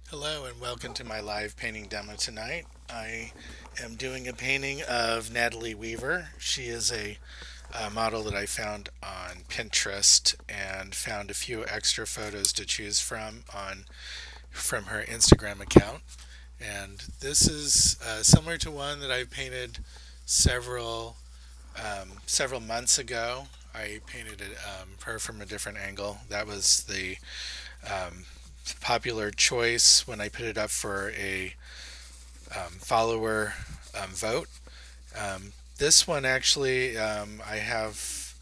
Hello and welcome to my live painting demo tonight. I am doing a painting of Natalie Weaver. She is a model that I found on Pinterest and found a few extra photos to choose from her Instagram account. And this is similar to one that I painted several several months ago. I painted her from a different angle. That was the um, popular choice when I put it up for a follower vote. This one actually, I have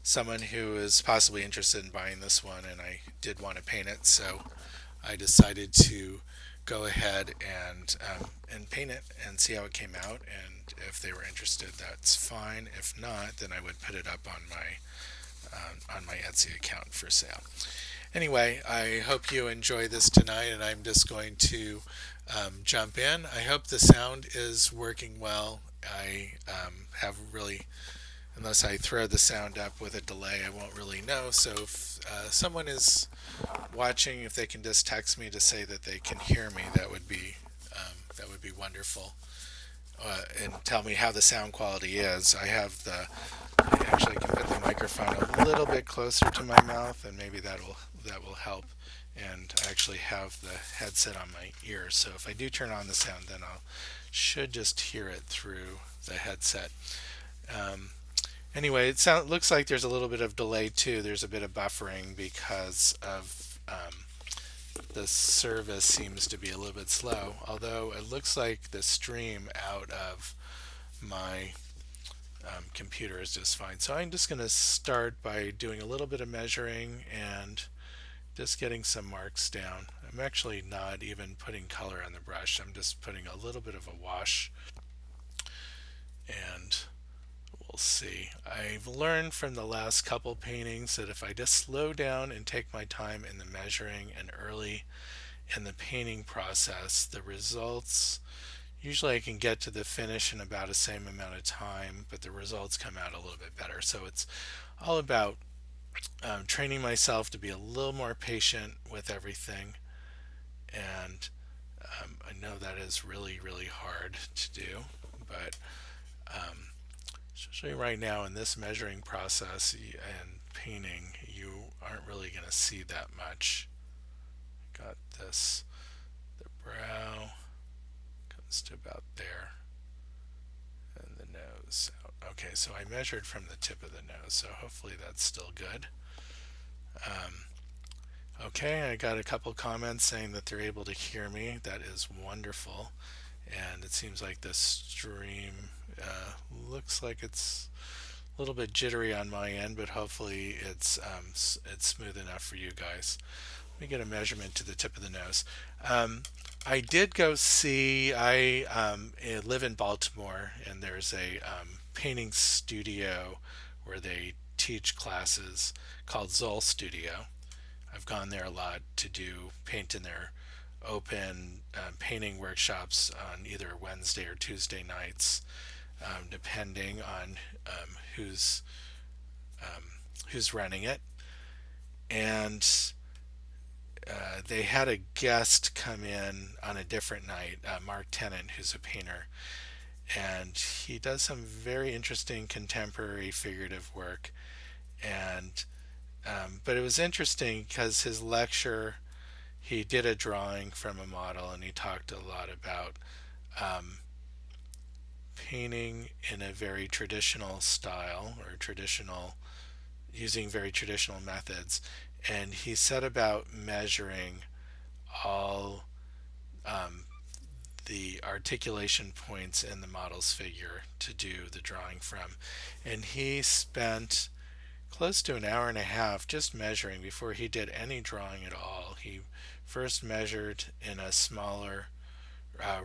someone who is possibly interested in buying this one, and I did want to paint it, so I decided to go ahead and paint it and see how it came out. And if they were interested, that's fine. If not, then I would put it up on my Etsy account for sale. Anyway, I hope you enjoy this tonight, and I'm just going to jump in. I hope the sound is working well. I have really, unless I throw the sound up with a delay, I won't really know. So if someone is watching, if they can just text me to say that they can hear me, that would be wonderful. And tell me how the sound quality is. I actually can put the microphone a little bit closer to my mouth, and maybe that will help. And I actually have the headset on my ear, so if I do turn on the sound, then I should just hear it through the headset. Um, anyway, looks like there's a little bit of delay too. There's a bit of buffering because of the service seems to be a little bit slow. Although it looks like the stream out of my computer is just fine. So I'm just going to start by doing a little bit of measuring and just getting some marks down. I'm actually not even putting color on the brush. I'm just putting a little bit of a wash, and we'll see. I've learned from the last couple paintings that if I just slow down and take my time in the measuring and early in the painting process, the results usually I can get to the finish in about the same amount of time, but the results come out a little bit better. So it's all about training myself to be a little more patient with everything. And I know that is really, really hard to do, but especially right now in this measuring process and painting, you aren't really going to see that much. Got this, the brow comes to about there, and the nose out. Okay, so I measured from the tip of the nose, so hopefully that's still good. Um, okay, I got a couple comments saying that they're able to hear me. That is wonderful. And it seems like the stream looks like it's a little bit jittery on my end, but hopefully it's smooth enough for you guys. Let me get a measurement to the tip of the nose. I did go see. I live in Baltimore, and there's a painting studio where they teach classes called Zoll Studio. I've gone there a lot to do paint in their open painting workshops on either Wednesday or Tuesday nights, depending on who's um, who's running it. And they had a guest come in on a different night, Mark Tennant, who's a painter, and he does some very interesting contemporary figurative work. And but it was interesting because his lecture, he did a drawing from a model, and he talked a lot about um, painting in a very traditional style or traditional using very traditional methods. And he said about measuring all um, the articulation points in the model's figure to do the drawing from. And he spent close to an hour and a half just measuring before he did any drawing at all. He first measured in a smaller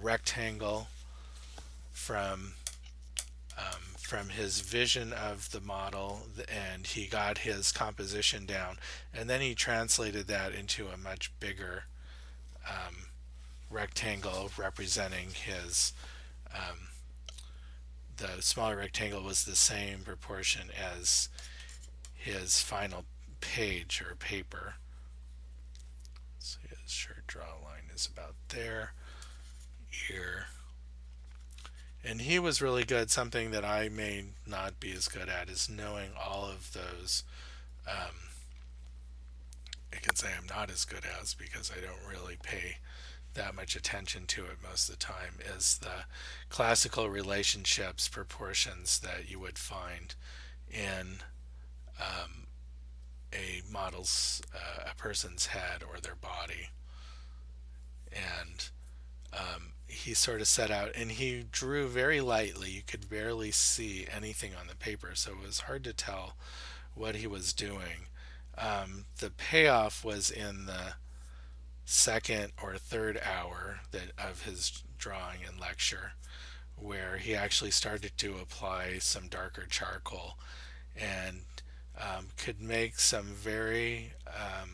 rectangle from from his vision of the model, and he got his composition down, and then he translated that into a much bigger um, rectangle representing his the smaller rectangle was the same proportion as his final page or paper. So his shirt draw line is about there. Ear. And he was really good. Something that I may not be as good at is knowing all of those. Um, I can say I'm not as good as because I don't really pay that much attention to it most of the time, is the classical relationships proportions that you would find in a person's head or their body. And he sort of set out and he drew very lightly. You could barely see anything on the paper, so it was hard to tell what he was doing. The payoff was in the second or third hour of his drawing and lecture, where he actually started to apply some darker charcoal and could make some very, I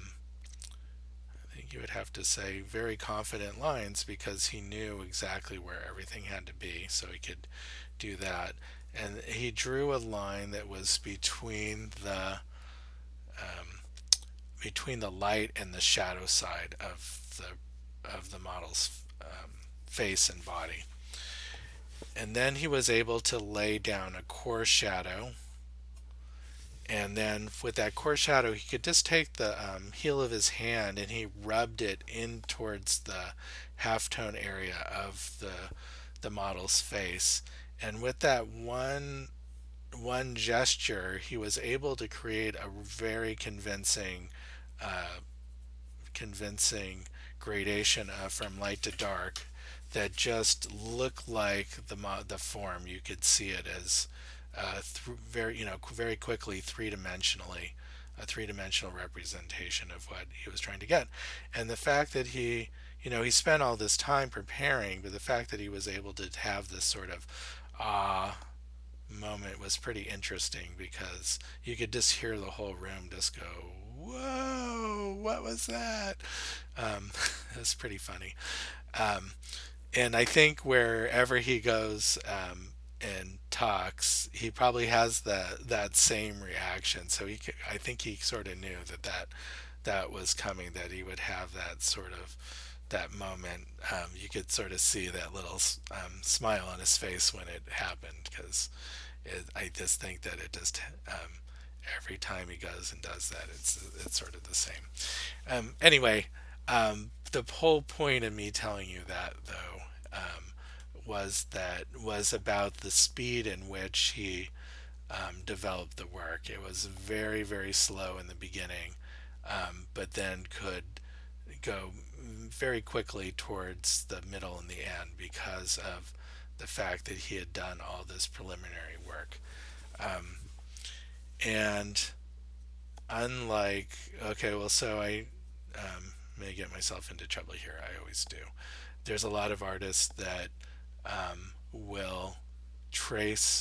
think you would have to say, very confident lines because he knew exactly where everything had to be, so he could do that. And he drew a line that was between the light and the shadow side of the model's face and body. And then he was able to lay down a core shadow. And then with that core shadow, he could just take the heel of his hand and he rubbed it in towards the halftone area of the model's face. And with that one gesture, he was able to create a very uh, convincing gradation from light to dark that just looked like the form. You could see it as very quickly a three-dimensional representation of what he was trying to get. And the fact that he spent all this time preparing, but the fact that he was able to have this sort of ah moment was pretty interesting because you could just hear the whole room just go, "Whoa, what was that?" It was pretty funny. Um, and I think wherever he goes and talks, he probably has that same reaction. So I think he sort of knew that was coming, that he would have that sort of that moment. You could sort of see that little smile on his face when it happened because I just think that it just every time he goes and does that, it's sort of the same. Anyway, the whole point of me telling you that though was about the speed in which he developed the work. It was very very slow in the beginning, but then could go very quickly towards the middle and the end because of the fact that he had done all this preliminary work. Um, and unlike, okay, well, so I may get myself into trouble here. I always do. There's a lot of artists that will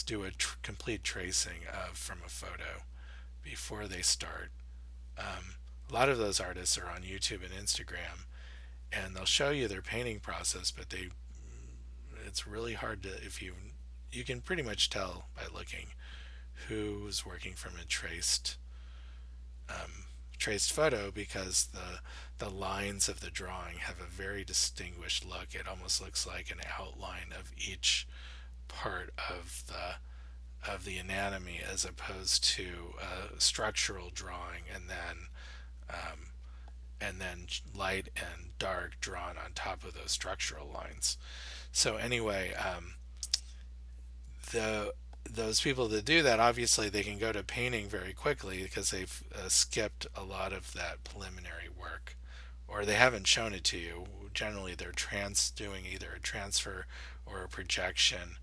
do a complete tracing of from a photo before they start. A lot of those artists are on YouTube and Instagram, and they'll show you their painting process, but it's really hard to if you can pretty much tell by looking who's working from a traced photo because the lines of the drawing have a very distinguished look. It almost looks like an outline of each part of the anatomy as opposed to a structural drawing um, and then light and dark drawn on top of those structural lines. So anyway, the those people that do that, obviously they can go to painting very quickly because they've skipped a lot of that preliminary work, or they haven't shown it to you. Generally, they're doing either a transfer or a projection.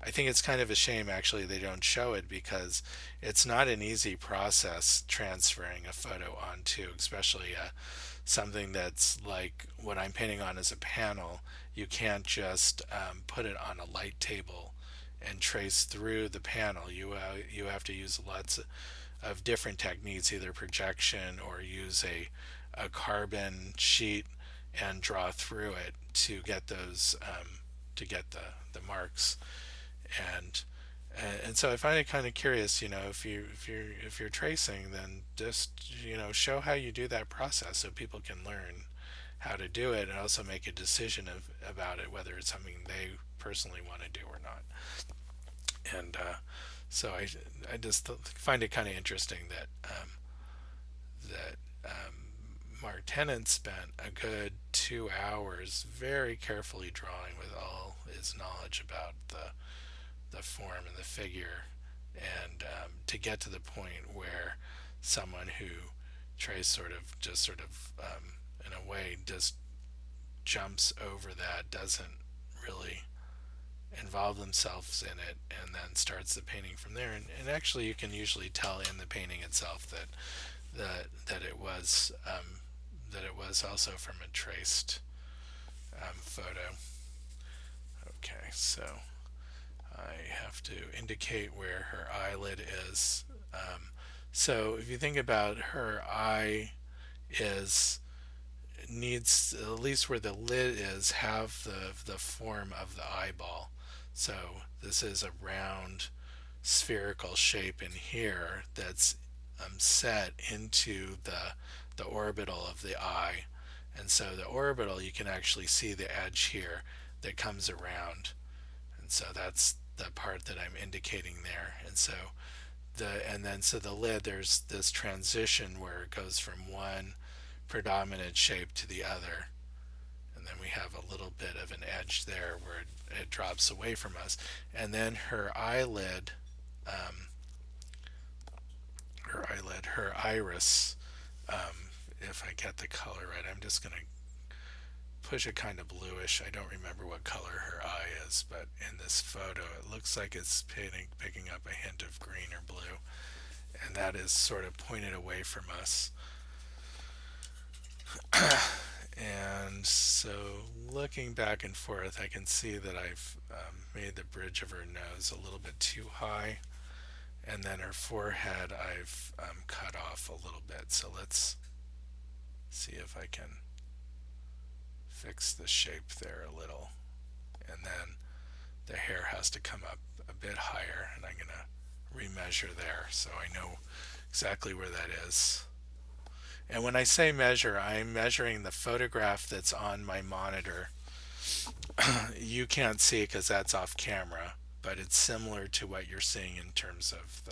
I think it's kind of a shame actually they don't show it because it's not an easy process transferring a photo onto, especially something that's like what I'm painting on as a panel. You can't just put it on a light table and trace through the panel. You have to use lots of different techniques, either projection or use a carbon sheet and draw through it to get those to get the marks. And and so I find it kind of curious, if you're tracing, then just show how you do that process so people can learn how to do it and also make a decision about it, whether it's something they personally want to do or not. And so I just find it kind of interesting that Mark Tennant spent a good 2 hours very carefully drawing with all his knowledge about the form and the figure, and to get to the point where someone who tries sort of in a way just jumps over that, doesn't really involve themselves in it, and then starts the painting from there. And actually, you can usually tell in the painting itself that that it was also from a traced photo. Okay, so I have to indicate where her eyelid is. So if you think about her eye is needs, at least where the lid is, have the form of the eyeball. So this is a round spherical shape in here that's set into the orbital of the eye. And so the orbital, you can actually see the edge here that comes around. And so that's the part that I'm indicating there. And so the lid, there's this transition where it goes from one predominant shape to the other, and then we have a little bit of an edge there where it drops away from us. And then um, her iris, if I get the color right, I'm just going to push it kind of bluish. I don't remember what color her eye is, but in this photo it looks like it's picking up a hint of green or blue, and that is sort of pointed away from us. And so looking back and forth, I can see that I've made the bridge of her nose a little bit too high, and then her forehead I've cut off a little bit. So let's see if I can fix the shape there a little. And then the hair has to come up a bit higher, and I'm going to remeasure there so I know exactly where that is. And when I say measure, I'm measuring the photograph that's on my monitor. You can't see it because that's off camera, but it's similar to what you're seeing in terms of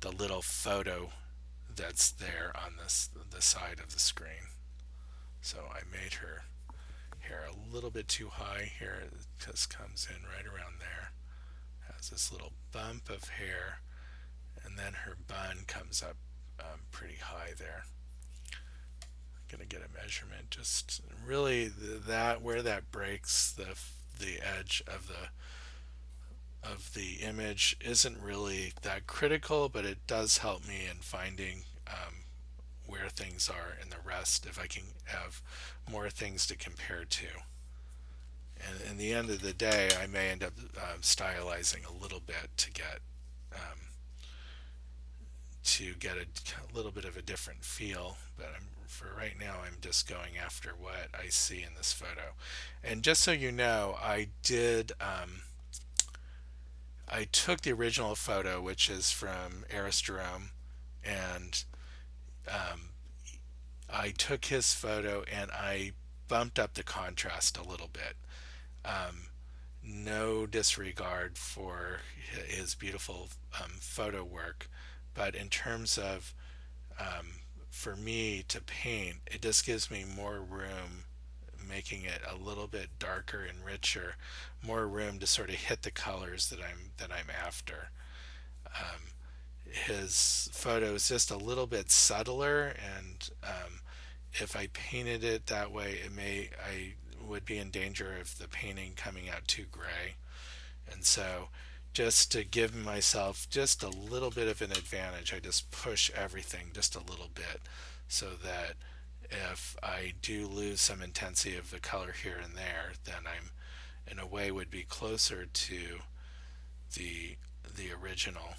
the little photo that's there on the side of the screen. So I made her hair a little bit too high here. It just comes in right around there. Has this little bump of hair, and then her bun comes up pretty high there. I'm gonna get a measurement, just really that where that breaks the edge of the image isn't really that critical, but it does help me in finding where things are in the rest, if I can have more things to compare to. And in the end of the day, I may end up stylizing a little bit um, to get a little bit of a different feel. But for right now, I'm just going after what I see in this photo. And just so you know, I took the original photo, which is from Aris Jerome, and um, I took his photo and I bumped up the contrast a little bit. Um, no disregard for his beautiful photo work, but in terms of for me to paint, it just gives me more room, making it a little bit darker and richer, more room to sort of hit the colors that I'm after. Um, his photo is just a little bit subtler, and if I painted it that way, I would be in danger of the painting coming out too gray. And so, just to give myself just a little bit of an advantage, I just push everything just a little bit, so that if I do lose some intensity of the color here and there, then I'm in a way would be closer to the original.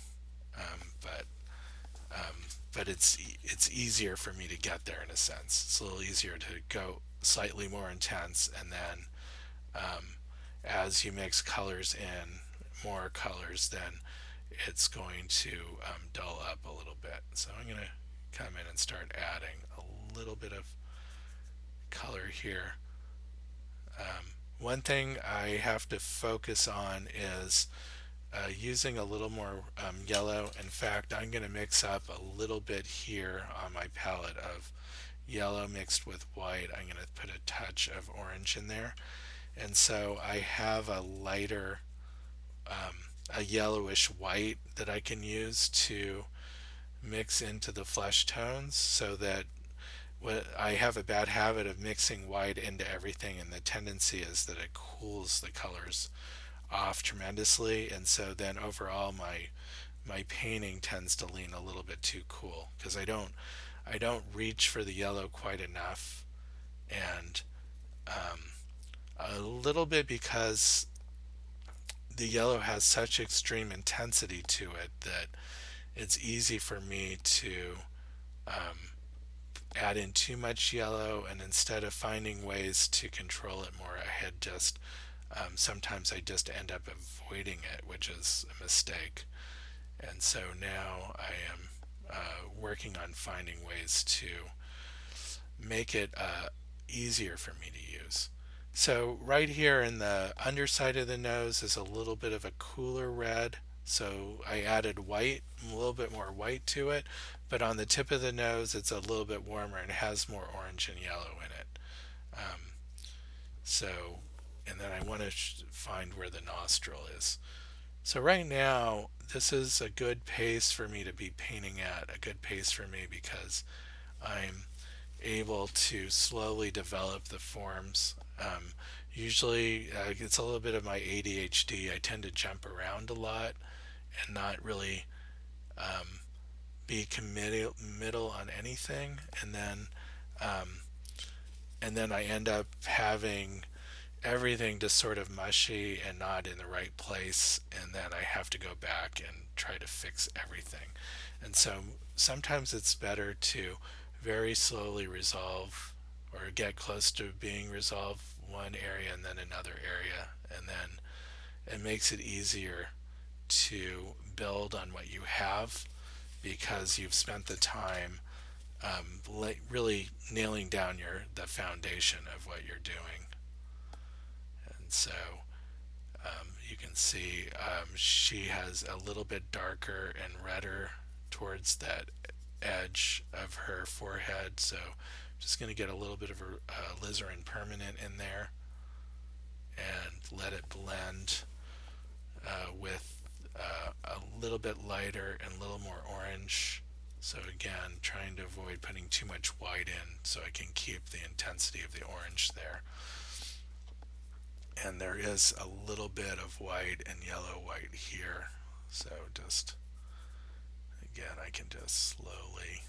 But it's easier for me to get there in a sense. It's a little easier to go slightly more intense, and then as you mix colors in, more colors, then it's going to dull up a little bit. So I'm going to come in and start adding a little bit of color here. One thing I have to focus on is using a little more yellow. In fact, I'm going to mix up a little bit here on my palette of yellow mixed with white. I'm going to put a touch of orange in there. And so I have a lighter, a yellowish white that I can use to mix into the flesh tones, so that I have a bad habit of mixing white into everything, and the tendency is that it cools the colors off tremendously, and so then overall my painting tends to lean a little bit too cool because I don't reach for the yellow quite enough, and a little bit because the yellow has such extreme intensity to it that it's easy for me to add in too much yellow, and instead of finding ways to control it more, I had just sometimes I just end up avoiding it, which is a mistake. And so now I am working on finding ways to make it easier for me to use. So right here in the underside of the nose is a little bit of a cooler red. So I added white, a little bit more white to it, but on the tip of the nose it's a little bit warmer and has more orange and yellow in it. Um, so, and then I want to find where the nostril is. So right now, this is a good pace for me to be painting at, a good pace for me because I'm able to slowly develop the forms. Usually, it's a little bit of my ADHD. I tend to jump around a lot and not really be committal on anything, um, and then I end up having everything just sort of mushy and not in the right place, and then I have to go back and try to fix everything. And so sometimes it's better to very slowly resolve or get close to being resolved one area and then another area, and then it makes it easier to build on what you have because you've spent the time really nailing down the foundation of what you're doing. And so you can see she has a little bit darker and redder towards that edge of her forehead. So I'm just going to get a little bit of a alizarin permanent in there and let it blend with a little bit lighter and a little more orange. So again, trying to avoid putting too much white in so I can keep the intensity of the orange there. And there is a little bit of white and yellow white here. So just, again, I can just slowly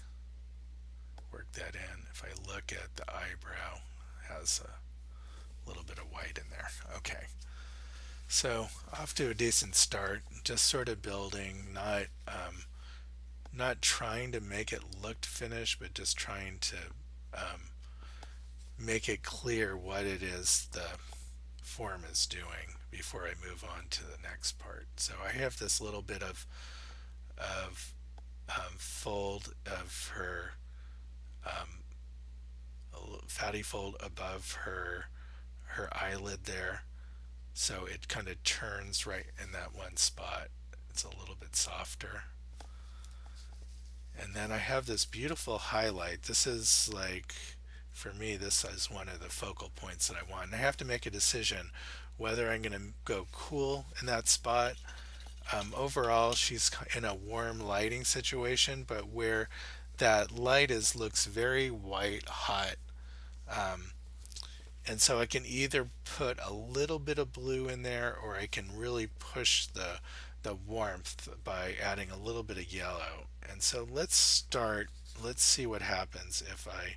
work that in. If I look at the eyebrow, it has a little bit of white in there. Okay. So off to a decent start, just sort of building, not trying to make it look finished, but just trying to make it clear what it is the form is doing before I move on to the next part. So I have this little bit of fold of her fatty fold above her eyelid there, so it kind of turns right in that one spot. It's a little bit softer. And then I have this beautiful highlight. This is like, for me, this is one of the focal points that I want. And I have to make a decision whether I'm going to go cool in that spot. Overall, she's in a warm lighting situation, but where that light looks very white hot. And so I can either put a little bit of blue in there, or I can really push the warmth by adding a little bit of yellow. And so let's see what happens if I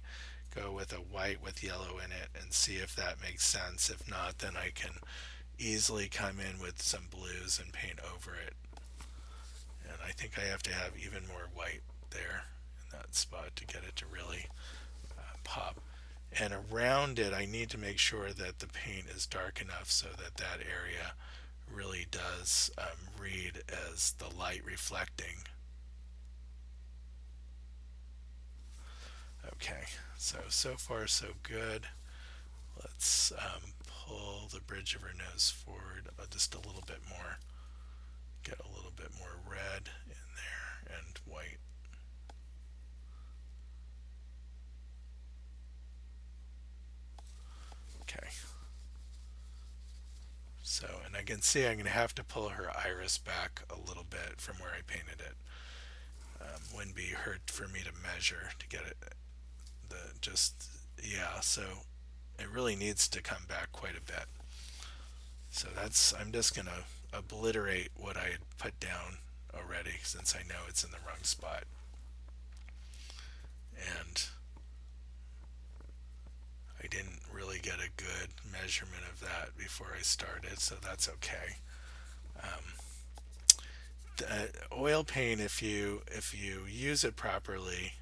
go with a white with yellow in it and see if that makes sense. If not, then I can easily come in with some blues and paint over it. And I think I have to have even more white there in that spot to get it to really pop. And around it, I need to make sure that the paint is dark enough so that that area really does read as the light reflecting. So far so good. Let's pull the bridge of her nose forward just a little bit more. Get a little bit more red in there and white. Okay. So, and I can see I'm going to have to pull her iris back a little bit from where I painted it. Wouldn't be hurt for me to measure to get it. The just yeah. So it really needs to come back quite a bit. So that's I'm just going to obliterate what I had put down already since I know it's in the wrong spot. And I didn't really get a good measurement of that before I started, so that's okay. Um, the oil paint, if you use it properly,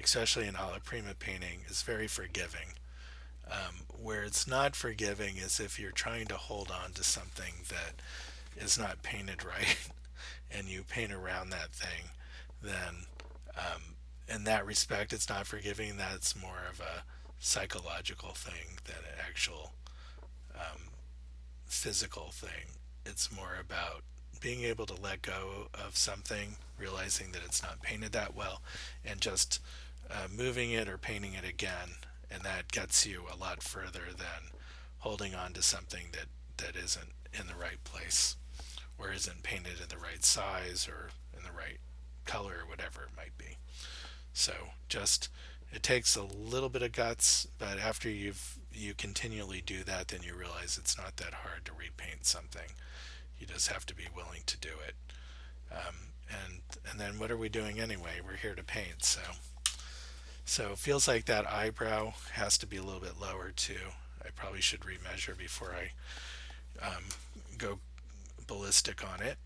especially in alla prima painting, is very forgiving. Where it's not forgiving is if you're trying to hold on to something that is not painted right, and you paint around that thing, then in that respect, it's not forgiving. That's more of a psychological thing than an actual um, physical thing. It's more about being able to let go of something, realizing that it's not painted that well, and just moving it or painting it again. And that gets you a lot further than holding on to something that isn't in the right place or isn't painted in the right size or in the right color or whatever it might be. So just it takes a little bit of guts, but after you continually do that, then you realize it's not that hard to repaint something. You just have to be willing to do it. And then what are we doing anyway? We're here to paint, so it feels like that eyebrow has to be a little bit lower too. I probably should remeasure before I go ballistic on it.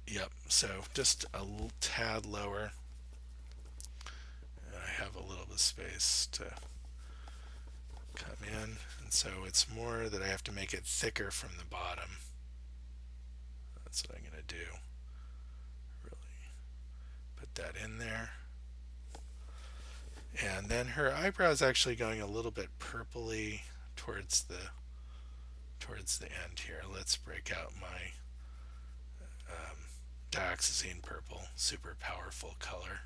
Yep. So just a tad lower. I have a little bit of space to come in, and so it's more that I have to make it thicker from the bottom. That's what I'm going to do. Really put that in there. And then her eyebrow is actually going a little bit purpley towards the end here. Let's break out my um, dioxazine purple, super powerful color.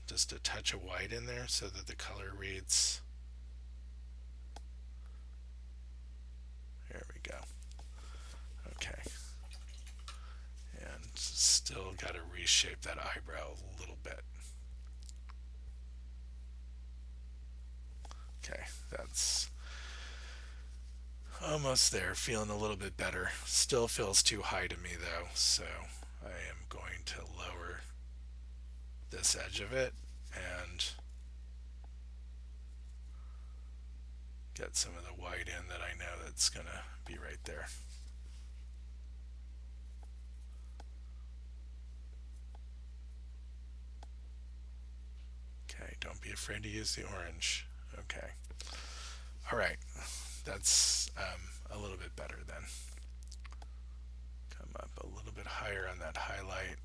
Just a touch of white in there so that the color reads. There we go. Okay. And still got to reshape that eyebrow a little bit. Okay, that's almost there. Feeling a little bit better. Still feels too high to me though, so I am going to lower this edge of it and get some of the white in that I know that's going to be right there. Okay, don't be afraid to use the orange. Okay. All right, that's a little bit better then. Come up a little bit higher on that highlight.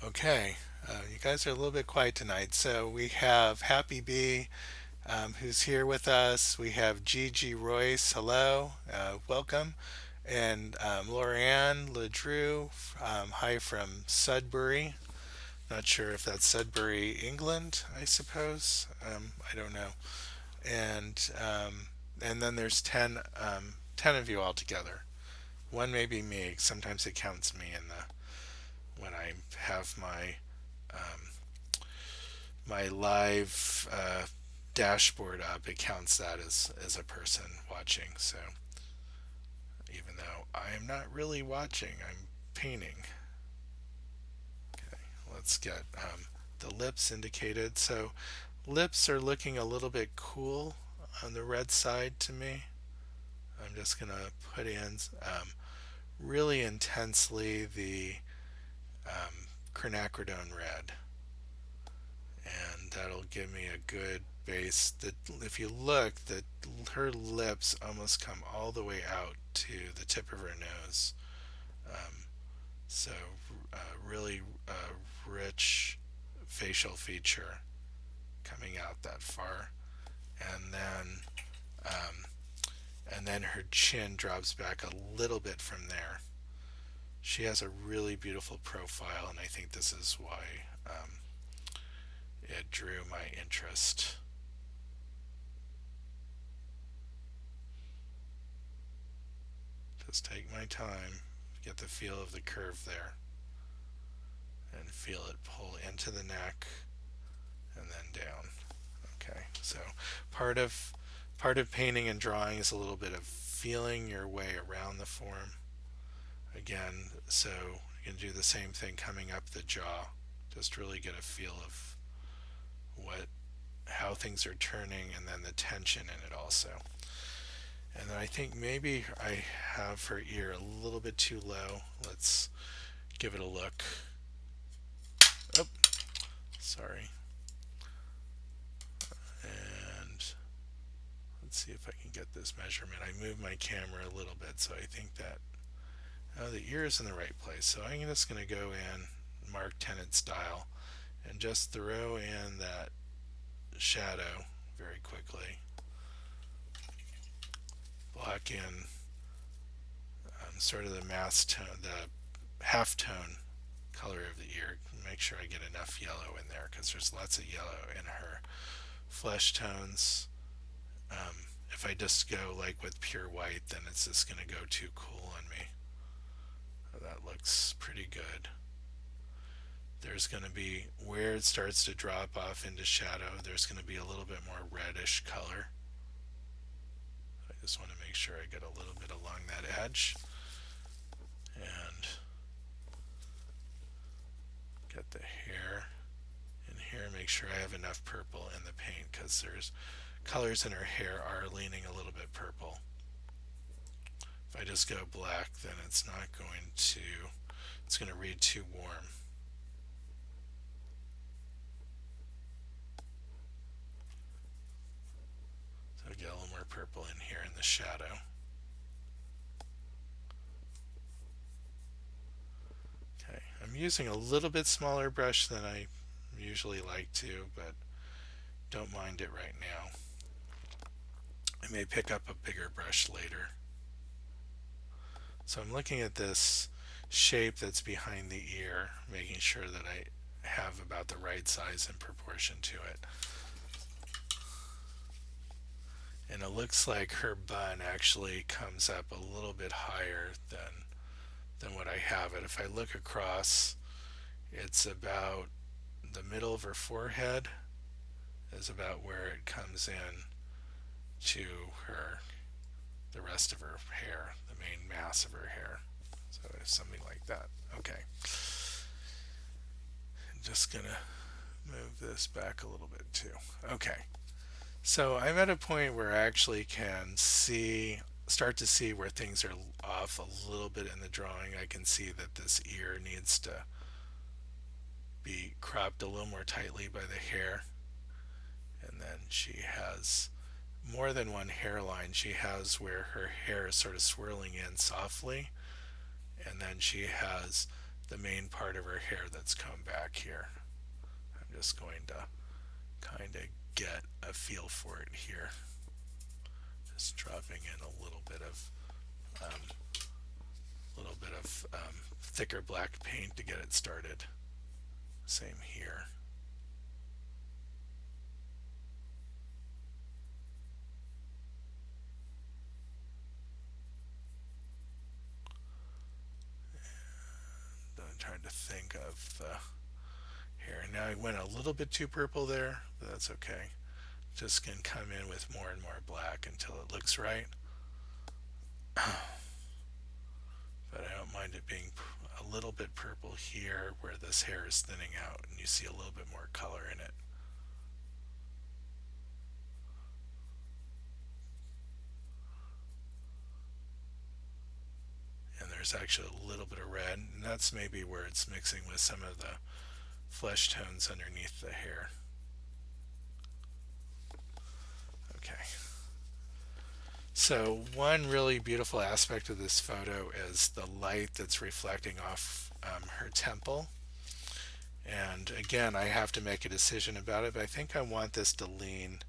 Okay, you guys are a little bit quiet tonight. So we have Happy Bee, who's here with us. We have Gigi Royce, hello, welcome. And Lorianne Ledrew, hi from Sudbury. Not sure if that's Sudbury, England, I suppose. I don't know. And and then there's 10 of you all together. One may be me. Sometimes it counts me in the when I have my live dashboard up. It counts that as a person watching. So even though I am not really watching, I'm painting. Okay, let's get the lips indicated. So lips are looking a little bit cool on the red side to me. I'm just going to put in really intensely the quinacridone red, and that'll give me a good base. That if you look, that her lips almost come all the way out to the tip of her nose, Um, so, really rich facial feature coming out that far, and um, then her chin drops back a little bit from there. She has a really beautiful profile, and I think this is why it drew my interest. Just take my time, get the feel of the curve there, and feel it pull into the neck and then down. Okay, so part of part of painting and drawing is a little bit of feeling your way around the form. Again, so you can do the same thing coming up the jaw. Just really get a feel of what how things are turning and then the tension in it also. And then I think maybe I have her ear a little bit too low. Let's give it a look. Oh, sorry. And let's see if I can get this measurement. I moved my camera a little bit, so I think that the ear is in the right place. So I'm just going to go in, mark tenant style, and just throw in that shadow very quickly. Block in sort of the mass tone, the half tone color of the ear. Make sure I get enough yellow in there because there's lots of yellow in her flesh tones. If I just go like with pure white, then it's just going to go too cool on me. That looks pretty good. There's going to be, where it starts to drop off into shadow, there's going to be a little bit more reddish color. I just want to make sure I get a little bit along that edge and get the hair in here. Make sure I have enough purple in the paint because there's colors in her hair are leaning a little bit purple. If I just go black, then it's going to read too warm. So get a little more purple in here in the shadow. Okay, I'm using a little bit smaller brush than I usually like to, but don't mind it right now. I may pick up a bigger brush later. So I'm looking at this shape that's behind the ear, making sure that I have about the right size and proportion to it. And it looks like her bun actually comes up a little bit higher than what I have it. If I look across, it's about the middle of her forehead is about where it comes in to her the rest of her hair, the main mass of her hair. So something like that. Okay. I'm just gonna move this back a little bit too. Okay. So I'm at a point where I actually can start to see where things are off a little bit in the drawing. I can see that this ear needs to be cropped a little more tightly by the hair. And then she has more than one hairline. She has where her hair is sort of swirling in softly, and then she has the main part of her hair that's come back here. I'm just going to kind of get a feel for it here. Just dropping in a um, thicker black paint to get it started. Same here. I'm trying to think of the hair. Now I went a little bit too purple there, but that's okay. Just can come in with more and more black until it looks right. But I don't mind it being a little bit purple here where this hair is thinning out and you see a little bit more color in it. And there's actually a little bit of red, and that's maybe where it's mixing with some of the flesh tones underneath the hair. Okay. So one really beautiful aspect of this photo is the light that's reflecting off her temple. And again, I have to make a decision about it, but I think I want this to lean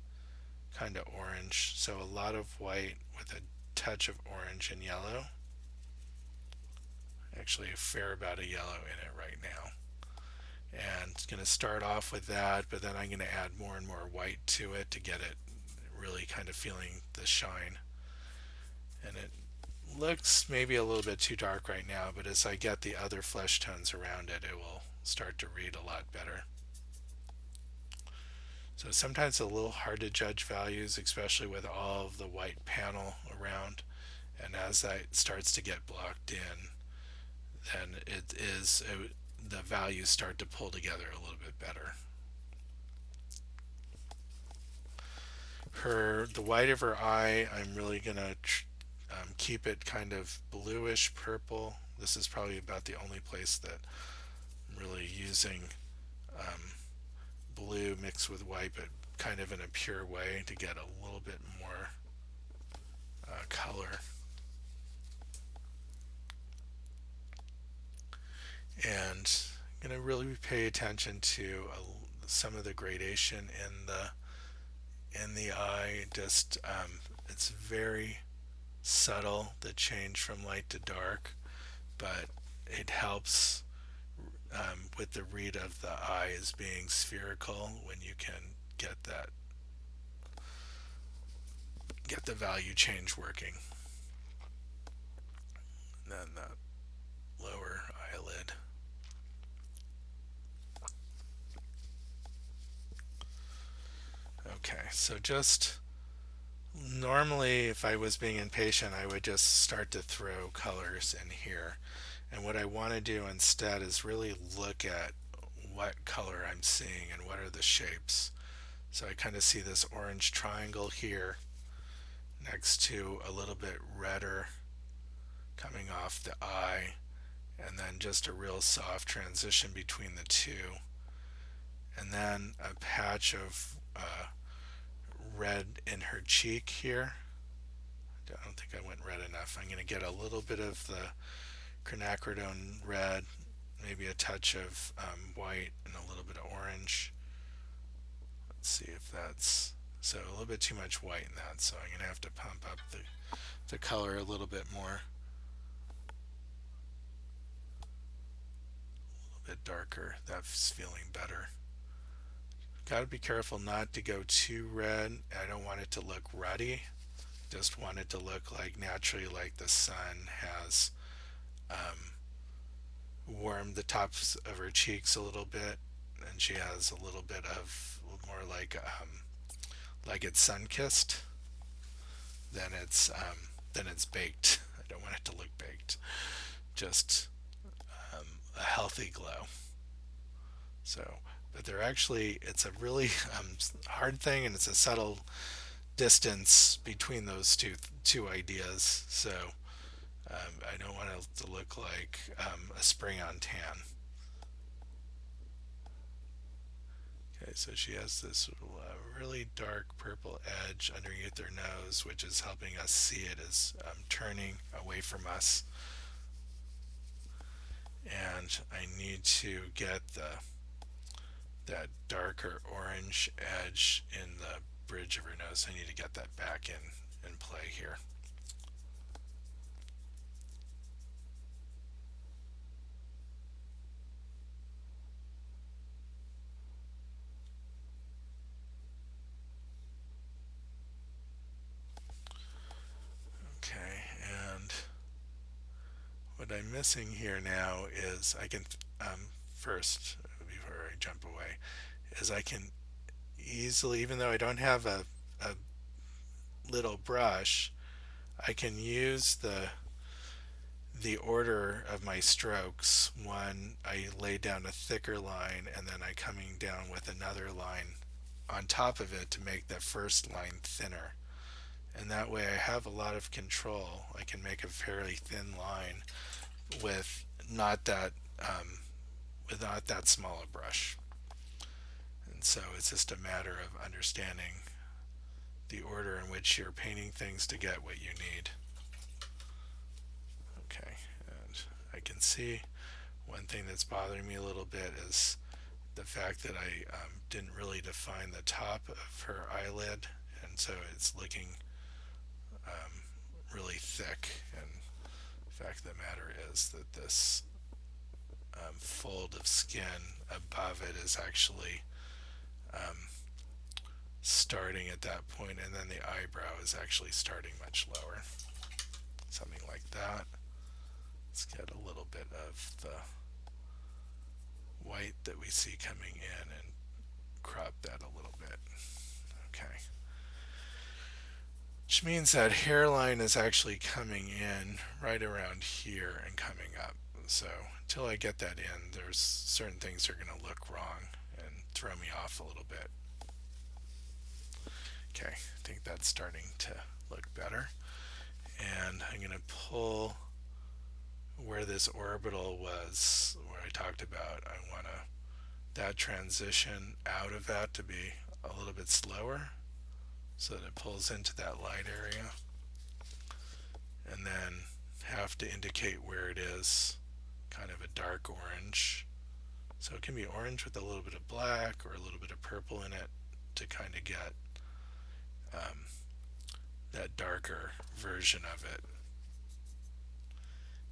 kind of orange. So a lot of white with a touch of orange and yellow. Actually, a fair amount of yellow in it right now. And it's going to start off with that, but then I'm going to add more and more white to it to get it really kind of feeling the shine. And it looks maybe a little bit too dark right now, but as I get the other flesh tones around it, it will start to read a lot better. So sometimes it's a little hard to judge values, especially with all of the white panel around. And as that starts to get blocked in, then the values start to pull together a little bit better. The white of her eye, I'm really gonna keep it kind of bluish purple. This is probably about the only place that I'm really using um, blue mixed with white, but kind of in a pure way to get a little bit more color. And I'm going to really pay attention to some of the gradation in the eye. Just it's very subtle, the change from light to dark, but it helps with the read of the eye as being spherical when you can get the value change working. And then the lower eyelid. Okay, so just normally if I was being impatient, I would just start to throw colors in here. And what I want to do instead is really look at what color I'm seeing and what are the shapes. So I kind of see this orange triangle here next to a little bit redder coming off the eye, and then just a real soft transition between the two. And then a patch of red in her cheek here. I don't think I went red enough. I'm going to get a little bit of the quinacridone red, maybe a touch of white and a little bit of orange. Let's see if that's so a little bit too much white in that, so I'm going to have to pump up the color a little bit more. A little bit darker. That's feeling better. Got to be careful not to go too red. I don't want it to look ruddy. Just want it to look like naturally like the sun has warmed the tops of her cheeks a little bit, and she has a little bit of more like it's sun kissed than it's baked. I don't want it to look baked. Just a healthy glow. So, but they're actually it's a really hard thing, and it's a subtle distance between those two ideas. So I don't want it to look like a spray on tan. Okay, so she has this really dark purple edge underneath her nose, which is helping us see it as turning away from us. And I need to get that darker orange edge in the bridge of her nose. I need to get that back in play here. Okay, and what I'm missing here now is I can first, before I jump away, is I can easily, even though I don't have a little brush, I can use the order of my strokes. One, I lay down a thicker line, and then I coming down with another line on top of it to make that first line thinner. And that way I have a lot of control. I can make a fairly thin line with not that without that small a brush. And so it's just a matter of understanding the order in which you're painting things to get what you need. Okay, and I can see one thing that's bothering me a little bit is the fact that I didn't really define the top of her eyelid, and so it's looking um, really thick. And the fact of the matter is that this fold of skin above it is actually um, starting at that point, and then the eyebrow is actually starting much lower. Something like that. Let's get a little bit of the white that we see coming in and crop that a little bit. Okay. Which means that hairline is actually coming in right around here and coming up. So until I get that in, there's certain things that are going to look wrong and throw me off a little bit. Okay, I think that's starting to look better. And I'm going to pull where this orbital was, where I talked about, I want that transition out of that to be a little bit slower so that it pulls into that light area, and then have to indicate where it is, kind of a dark orange. So it can be orange with a little bit of black or a little bit of purple in it to kind of get um, that darker version of it.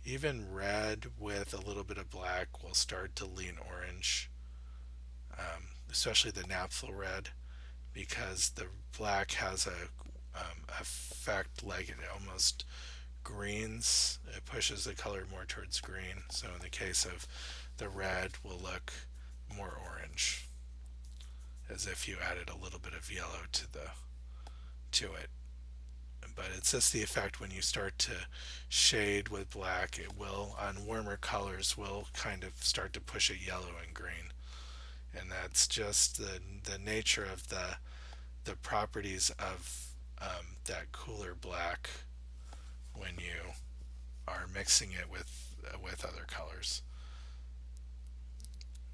Even red with a little bit of black will start to lean orange, especially the naphtha red, because the black has a effect like it almost greens. It pushes the color more towards green. So in the case of the red, will look more orange, as if you added a little bit of yellow to it. But it's just the effect when you start to shade with black, it will, on warmer colors, will kind of start to push it yellow and green. And that's just the nature of the properties of that cooler black when you are mixing it with other colors.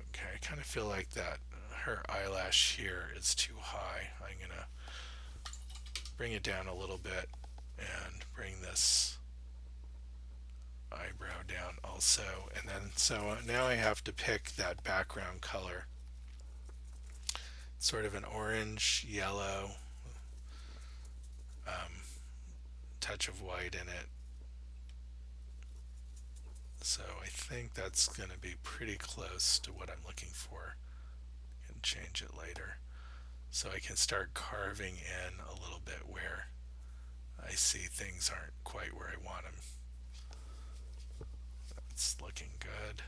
Okay, I kind of feel like that her eyelash here is too high. I'm gonna bring it down a little bit and bring this eyebrow down also. And then so now I have to pick that background color, sort of an orange yellow, touch of white in it. So I think that's going to be pretty close to what I'm looking for. I can change it later. So I can start carving in a little bit where I see things aren't quite where I want them. That's looking good.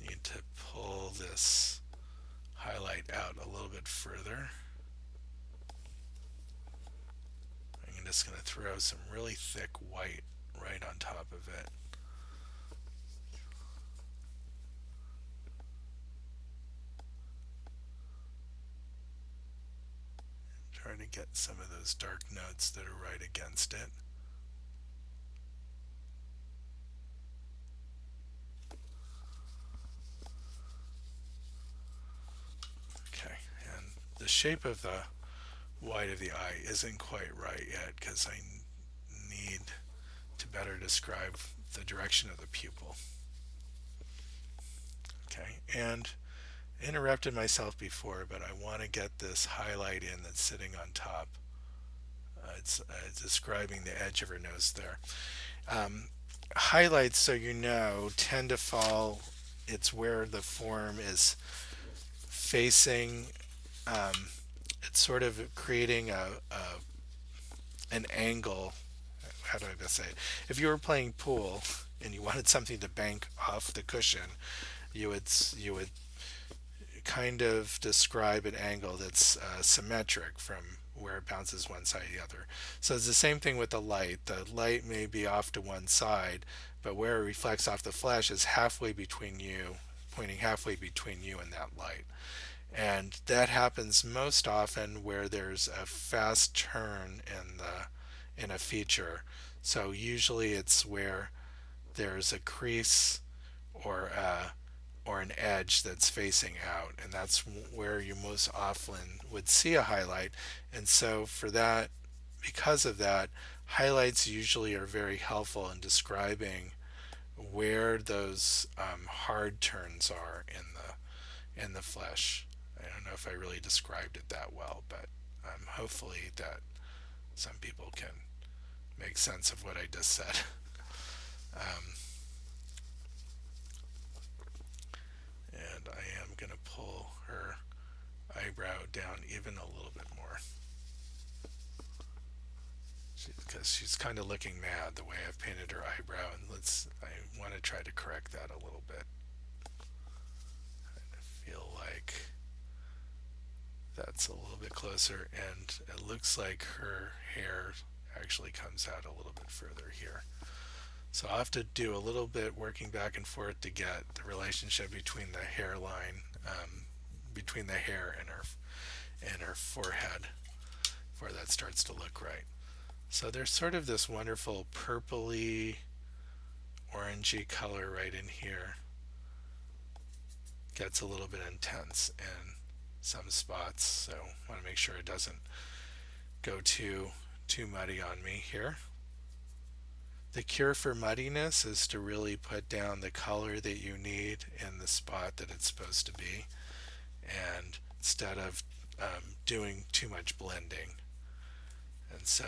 Need to pull this highlight out a little bit further. I'm just going to throw some really thick white right on top of it. Trying to get some of those dark notes that are right against it. Okay, and the shape of the white of the eye isn't quite right yet because I need to better describe the direction of the pupil. Okay, and interrupted myself before, but I want to get this highlight in that's sitting on top. It's describing the edge of her nose there. Highlights, so you know, tend to fall. It's where the form is facing. It's sort of creating an angle. How do I best say it? If you were playing pool and you wanted something to bank off the cushion, you would kind of describe an angle that's symmetric from where it bounces one side to the other. So it's the same thing with the light. The light may be off to one side, but where it reflects off the flesh is halfway between you, pointing halfway between you and that light. And that happens most often where there's a fast turn in a feature. So usually it's where there's a crease or or an edge that's facing out, and that's where you most often would see a highlight. And so for that, because of that, highlights usually are very helpful in describing where those hard turns are in the flesh. I don't know if I really described it that well, but hopefully that some people can make sense of what I just said. um, and I am going to pull her eyebrow down even a little bit more because she's kind of looking mad the way I've painted her eyebrow, and I want to try to correct that a little bit. I feel like that's a little bit closer, and it looks like her hair actually comes out a little bit further here. So I'll have to do a little bit working back and forth to get the relationship between the hairline, between the hair and her forehead, before that starts to look right. So there's sort of this wonderful purpley, orangey color right in here. Gets a little bit intense in some spots, so I want to make sure it doesn't go too muddy on me here. The cure for muddiness is to really put down the color that you need in the spot that it's supposed to be, and instead of doing too much blending. And so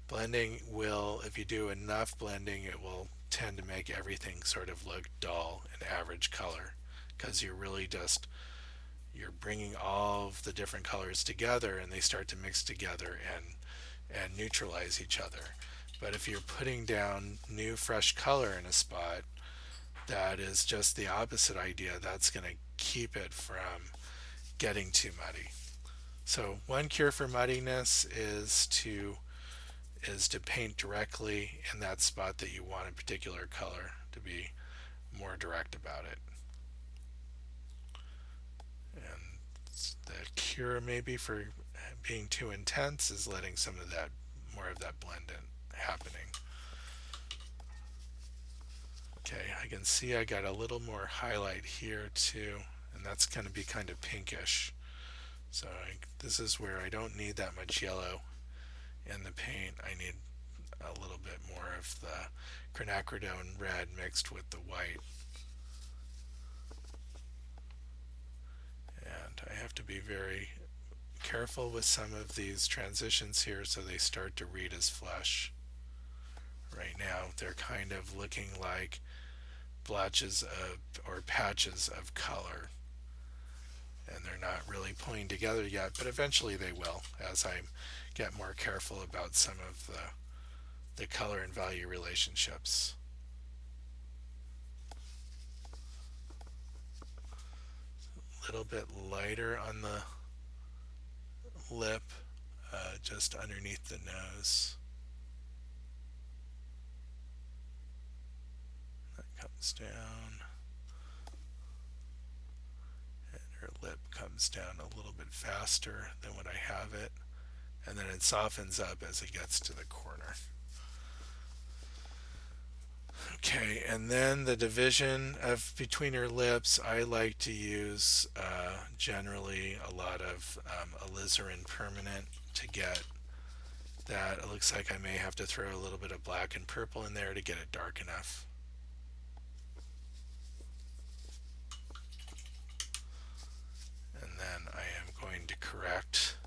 blending will, if you do enough blending, it will tend to make everything sort of look dull and average color, because you're bringing all of the different colors together, and they start to mix together and neutralize each other. But if you're putting down new fresh color in a spot, that is just the opposite idea. That's going to keep it from getting too muddy. So one cure for muddiness is to paint directly in that spot that you want a particular color to be more direct about it. And the cure maybe for being too intense is letting some of that, more of that blend in happening. Okay, I can see I got a little more highlight here too, and that's going to be kind of pinkish. So this is where I don't need that much yellow in the paint. I need a little bit more of the quinacridone red mixed with the white. And I have to be very careful with some of these transitions here so they start to read as flesh. Right now they're kind of looking like blotches of or patches of color, and they're not really pulling together yet, but eventually they will as I get more careful about some of the color and value relationships. A little bit lighter on the lip, just underneath the nose. That comes down, and her lip comes down a little bit faster than what I have it, and then it softens up as it gets to the corner. Okay, and then the division of between her lips, I like to use generally a lot of alizarin permanent to get that. It looks like I may have to throw a little bit of black and purple in there to get it dark enough. And then I am going to correct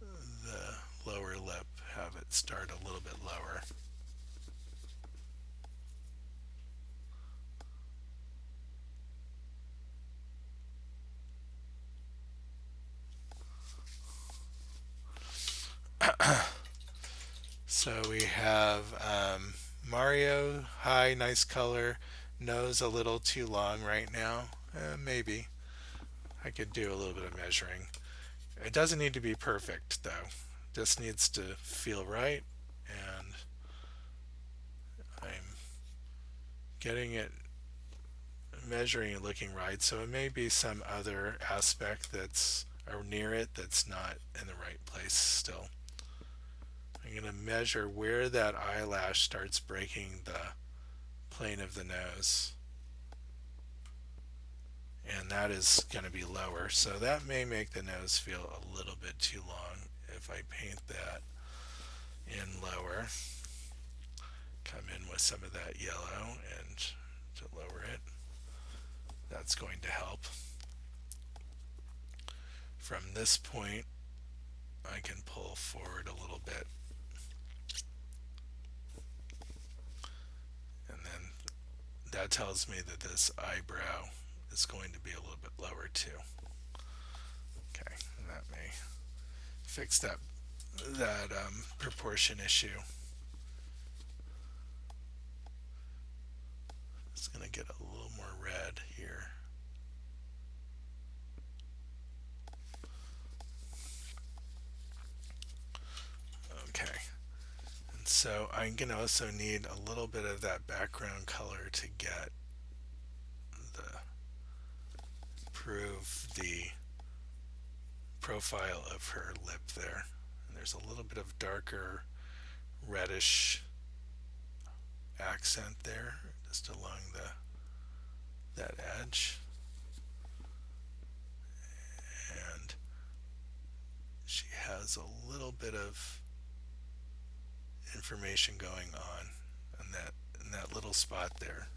the lower lip, have it start a little bit lower. So we have Mario, hi, nice color, nose a little too long right now. Maybe I could do a little bit of measuring. It doesn't need to be perfect though, just needs to feel right, and I'm getting it, measuring and looking right, so it may be some other aspect that's or near it that's not in the right place still. I'm going to measure where that eyelash starts breaking the plane of the nose. and that is going to be lower. So that may make the nose feel a little bit too long. If I paint that in lower, come in with some of that yellow and to lower it, that's going to help. From this point, I can pull forward a little bit, and then that tells me that this eyebrow is going to be a little bit lower too. Okay, and that may fix that proportion issue. It's going to get a little more red here. Okay, and so I'm going to also need a little bit of that background color to get the improve the profile of her lip there. And there's a little bit of darker reddish accent there just along that edge. And she has a little bit of information going on in that little spot there.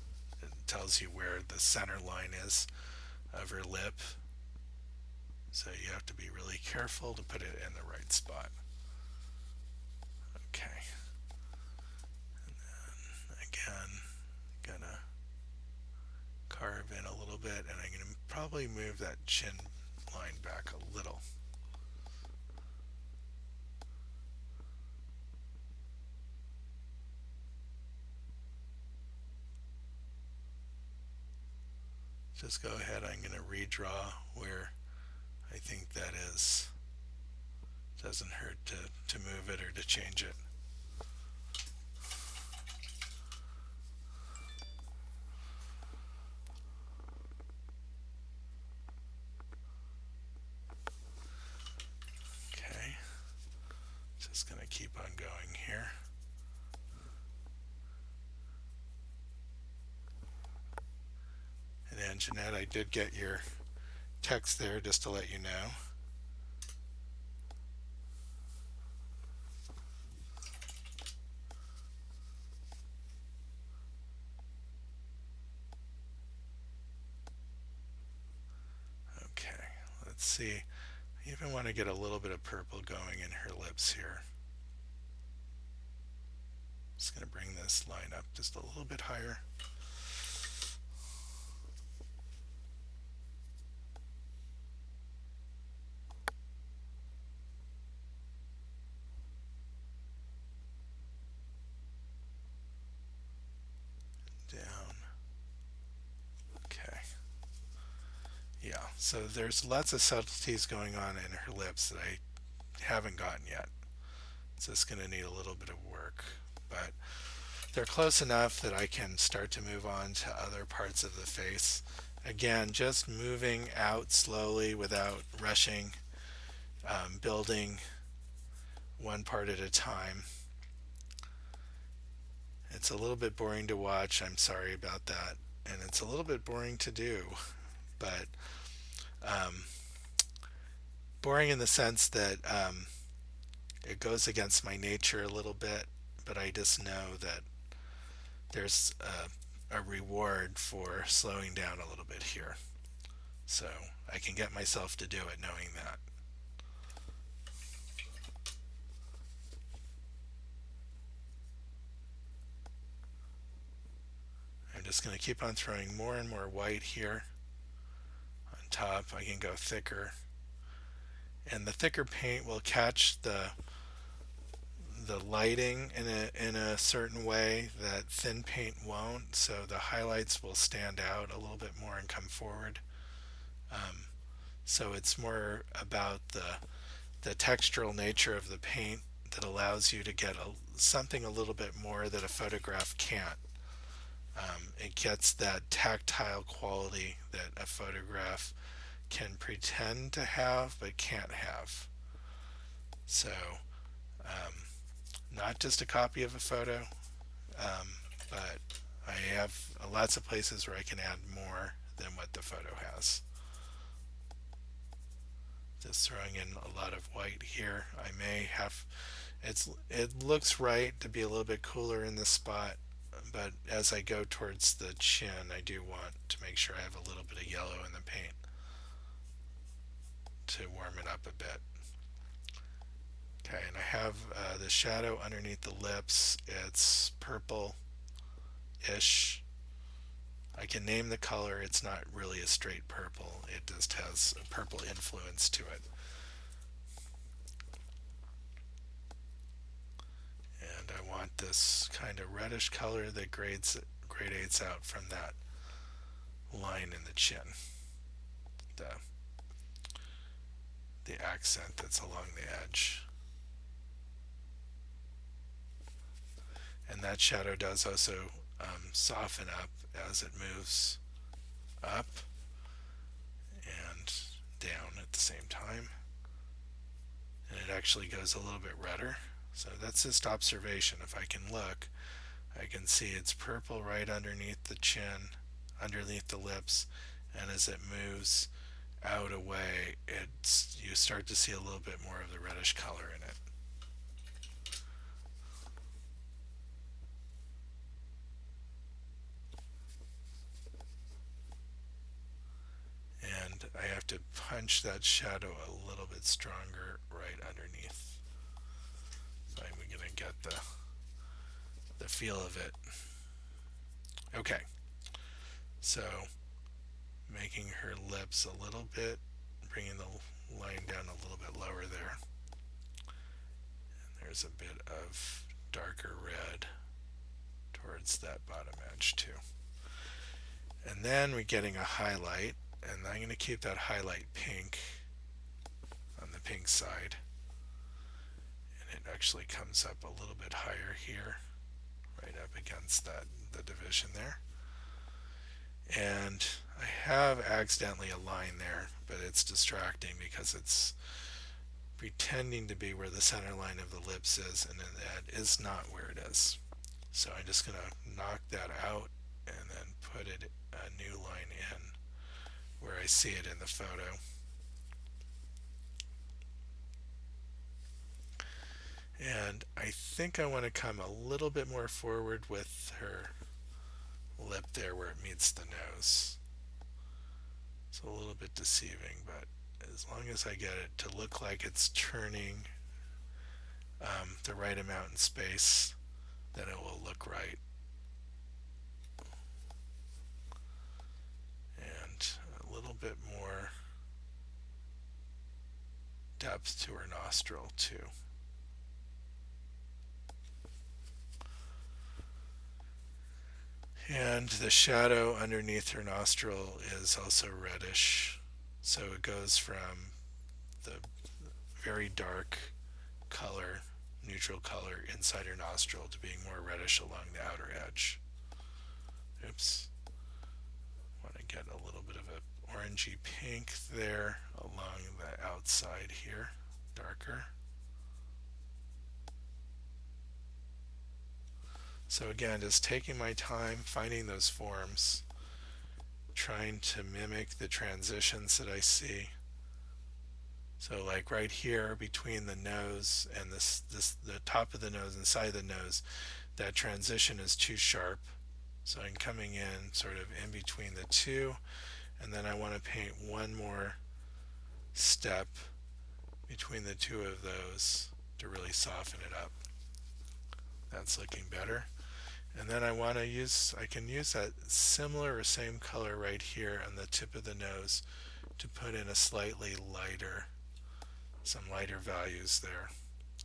It tells you where the center line is of her lip. So you have to be really careful to put it in the right spot. Okay. And then again, gonna carve in a little bit, and I'm gonna probably move that chin line back a little. Just go ahead, I'm gonna redraw where I think that is. Doesn't hurt to move it or to change it. Okay, just gonna keep on going here. And Jeanette, I did get your text there just to let you know. Okay, let's see. I even want to get a little bit of purple going in her lips here. Just going to bring this line up just a little bit higher. Down. Okay. Yeah, so there's lots of subtleties going on in her lips that I haven't gotten yet. It's just going to need a little bit of work, but they're close enough that I can start to move on to other parts of the face. Again, just moving out slowly without rushing, building one part at a time. It's a little bit boring to watch. I'm sorry about that. And it's a little bit boring to do, but um, boring in the sense that it goes against my nature a little bit, but I just know that there's a reward for slowing down a little bit here. So I can get myself to do it knowing that. I'm just going to keep on throwing more and more white here on top. I can go thicker. And the thicker paint will catch the lighting in a certain way that thin paint won't, so the highlights will stand out a little bit more and come forward. So it's more about the textural nature of the paint that allows you to get something a little bit more that a photograph can't. It gets that tactile quality that a photograph can pretend to have but can't have. So not just a copy of a photo, but I have lots of places where I can add more than what the photo has. Just throwing in a lot of white here. I may have, it looks right to be a little bit cooler in this spot, but as I go towards the chin, I do want to make sure I have a little bit of yellow in the paint to warm it up a bit. Okay, and I have the shadow underneath the lips. It's purple-ish. I can name the color. It's not really a straight purple. It just has a purple influence to it. And I want this kind of reddish color that gradates out from that line in the chin. The accent that's along the edge. And that shadow does also soften up as it moves up and down at the same time. And it actually goes a little bit redder. So that's just observation. If I can look, I can see it's purple right underneath the chin, underneath the lips, and as it moves out away, you start to see a little bit more of the reddish color in it. And I have to punch that shadow a little bit stronger right underneath. So I'm going to get the feel of it. Okay, so making her lips a little bit, bringing the line down a little bit lower there. And there's a bit of darker red towards that bottom edge too. And then we're getting a highlight, and I'm going to keep that highlight pink on the pink side. And it actually comes up a little bit higher here, right up against the division there. And I have accidentally a line there, but it's distracting because it's pretending to be where the center line of the lips is, and then that is not where it is. So I'm just going to knock that out and then put a new line in where I see it in the photo. And I think I want to come a little bit more forward with her lip there where it meets the nose. It's a little bit deceiving, but as long as I get it to look like it's turning the right amount in space, then it will look right. And a little bit more depth to her nostril too. And the shadow underneath her nostril is also reddish. So it goes from the very dark color, neutral color inside her nostril to being more reddish along the outer edge. Oops. Want to get a little bit of an orangey pink there along the outside here, darker. So again, just taking my time, finding those forms, trying to mimic the transitions that I see. So like right here between the nose and the top of the nose and side of the nose, that transition is too sharp. So I'm coming in sort of in between the two, and then I want to paint one more step between the two of those to really soften it up. That's looking better. And then I can use that similar or same color right here on the tip of the nose to put in a slightly lighter, some lighter values there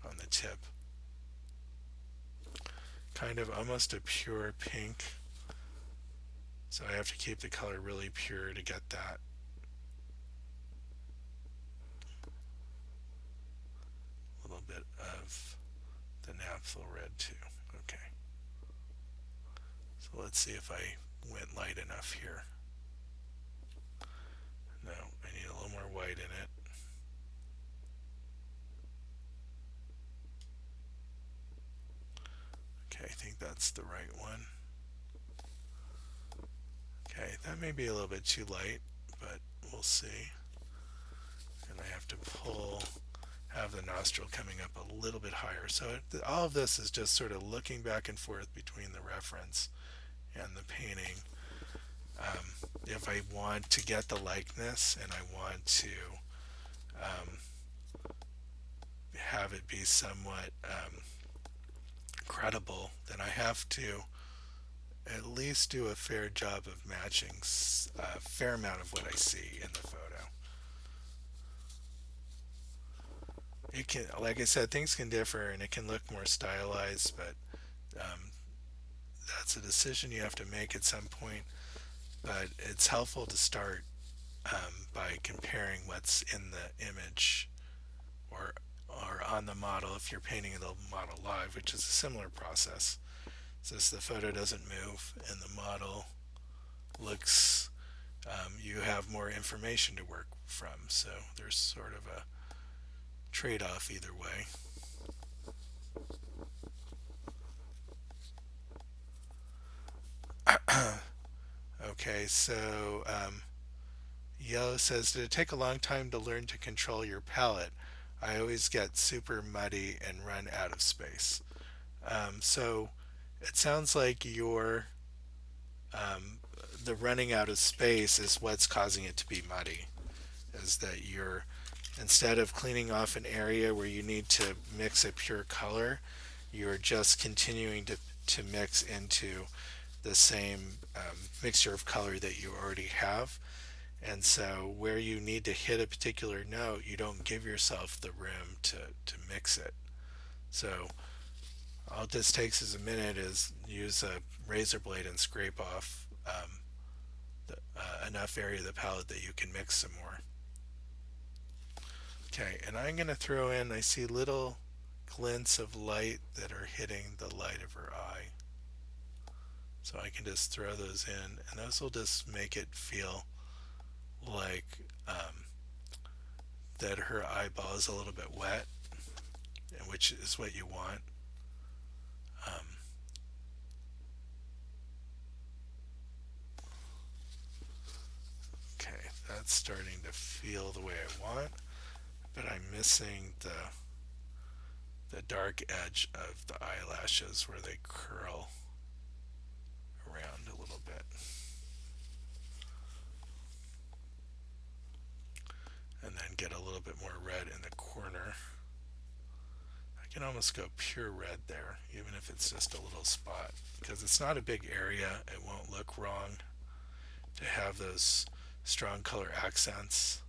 on the tip. Kind of almost a pure pink. So I have to keep the color really pure to get that. A little bit of the naphtha red too. Okay. So let's see if I went light enough here. No, I need a little more white in it. Okay, I think that's the right one. Okay, that may be a little bit too light, but we'll see. And I have to have the nostril coming up a little bit higher. So all of this is just sort of looking back and forth between the reference and the painting. If I want to get the likeness and I want to um, have it be somewhat credible, then I have to at least do a fair job of matching a fair amount of what I see in the photo. It can, like I said, things can differ and it can look more stylized, but um, that's a decision you have to make at some point. But it's helpful to start by comparing what's in the image or on the model if you're painting the model live, which is a similar process. Since the photo doesn't move and the model looks, you have more information to work from. So there's sort of a trade-off either way. Okay, so Yellow says, did it take a long time to learn to control your palette? I always get super muddy and run out of space. So it sounds like um, the running out of space is what's causing it to be muddy. Is that you're, instead of cleaning off an area where you need to mix a pure color, you're just continuing to mix into the same mixture of color that you already have. And so where you need to hit a particular note, you don't give yourself the room to mix it. So all this takes is a minute is use a razor blade and scrape off enough area of the palette that you can mix some more. Okay, and I'm going to throw in, I see little glints of light that are hitting the light of her eye. So I can just throw those in, and those will just make it feel like that her eyeball is a little bit wet, which is what you want. Um, okay, that's starting to feel the way I want, but I'm missing the dark edge of the eyelashes where they curl around a little bit. And then get a little bit more red in the corner. I can almost go pure red there, even if it's just a little spot, because it's not a big area. It won't look wrong to have those strong color accents.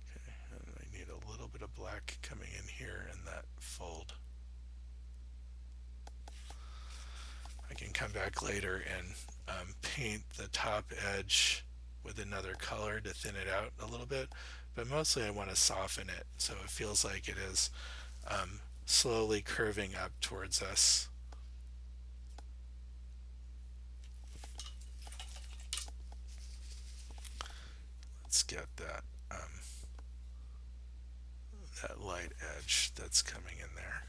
Okay, and I need a little bit of black coming in here in that fold. I can come back later and paint the top edge with another color to thin it out a little bit, but mostly I want to soften it so it feels like it is slowly curving up towards us. Let's get that light edge that's coming in there.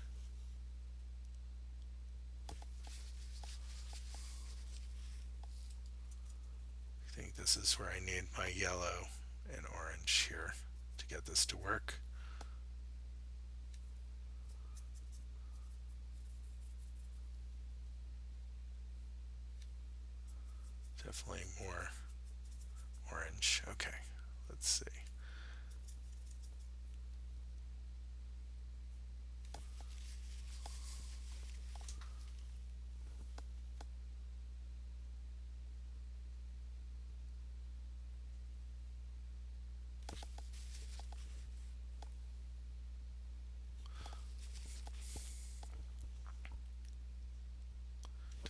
I think this is where I need my yellow and orange here to get this to work. Definitely more orange. Okay, let's see.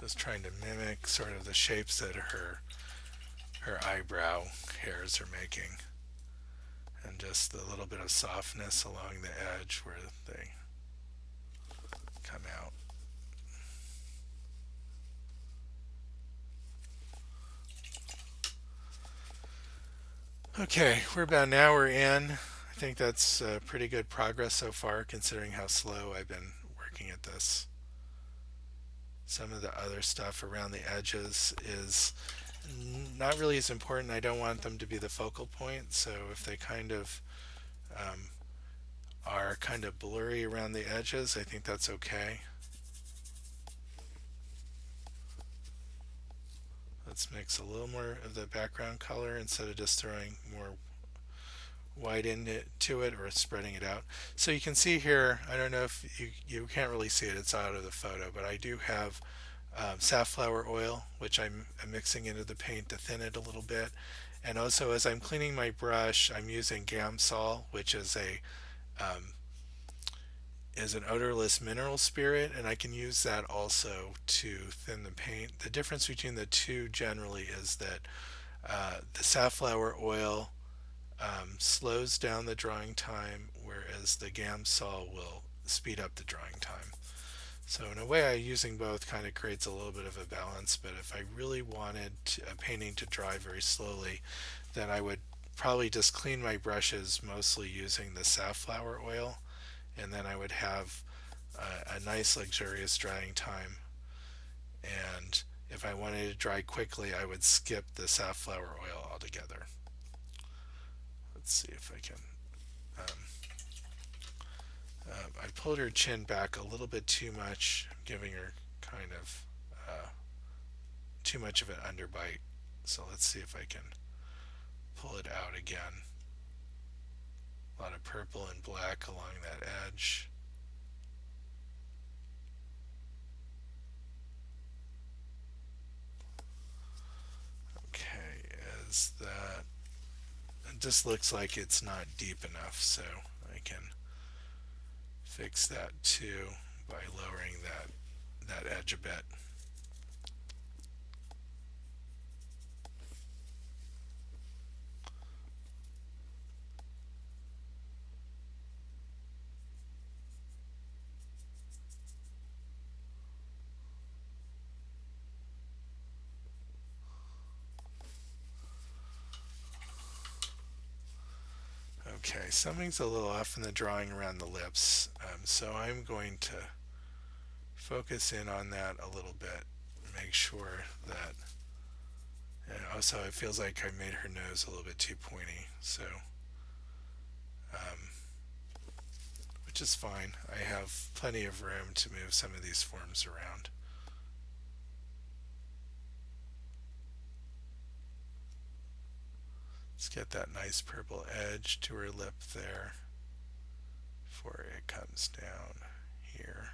Just trying to mimic sort of the shapes that her eyebrow hairs are making, and just a little bit of softness along the edge where they come out. Okay, we're about an hour in. I think that's pretty good progress so far, considering how slow I've been working at this. Some of the other stuff around the edges is not really as important. I don't want them to be the focal point, so if they kind of um, are kind of blurry around the edges, I think that's okay. Let's mix a little more of the background color instead of just throwing more white into it or spreading it out. So you can see here, I don't know if you can't really see it, it's out of the photo, but I do have safflower oil, which I'm mixing into the paint to thin it a little bit. And also, as I'm cleaning my brush, I'm using Gamsol, which um, is an odorless mineral spirit, and I can use that also to thin the paint. The difference between the two generally is that the safflower oil slows down the drying time, whereas the Gamsol will speed up the drying time. So in a way, using both kind of creates a little bit of a balance. But if I really wanted a painting to dry very slowly, then I would probably just clean my brushes mostly using the safflower oil, and then I would have a nice luxurious drying time. And if I wanted to dry quickly, I would skip the safflower oil altogether. Let's see if I can. Um, I pulled her chin back a little bit too much, giving her kind of too much of an underbite. So let's see if I can pull it out again. A lot of purple and black along that edge. Okay, is that it just looks like it's not deep enough, so I can fix that too by lowering that edge a bit. Okay, something's a little off in the drawing around the lips, so I'm going to focus in on that a little bit. Make sure that, and also it feels like I made her nose a little bit too pointy, so um, which is fine. I have plenty of room to move some of these forms around. Let's get that nice purple edge to her lip there before it comes down here.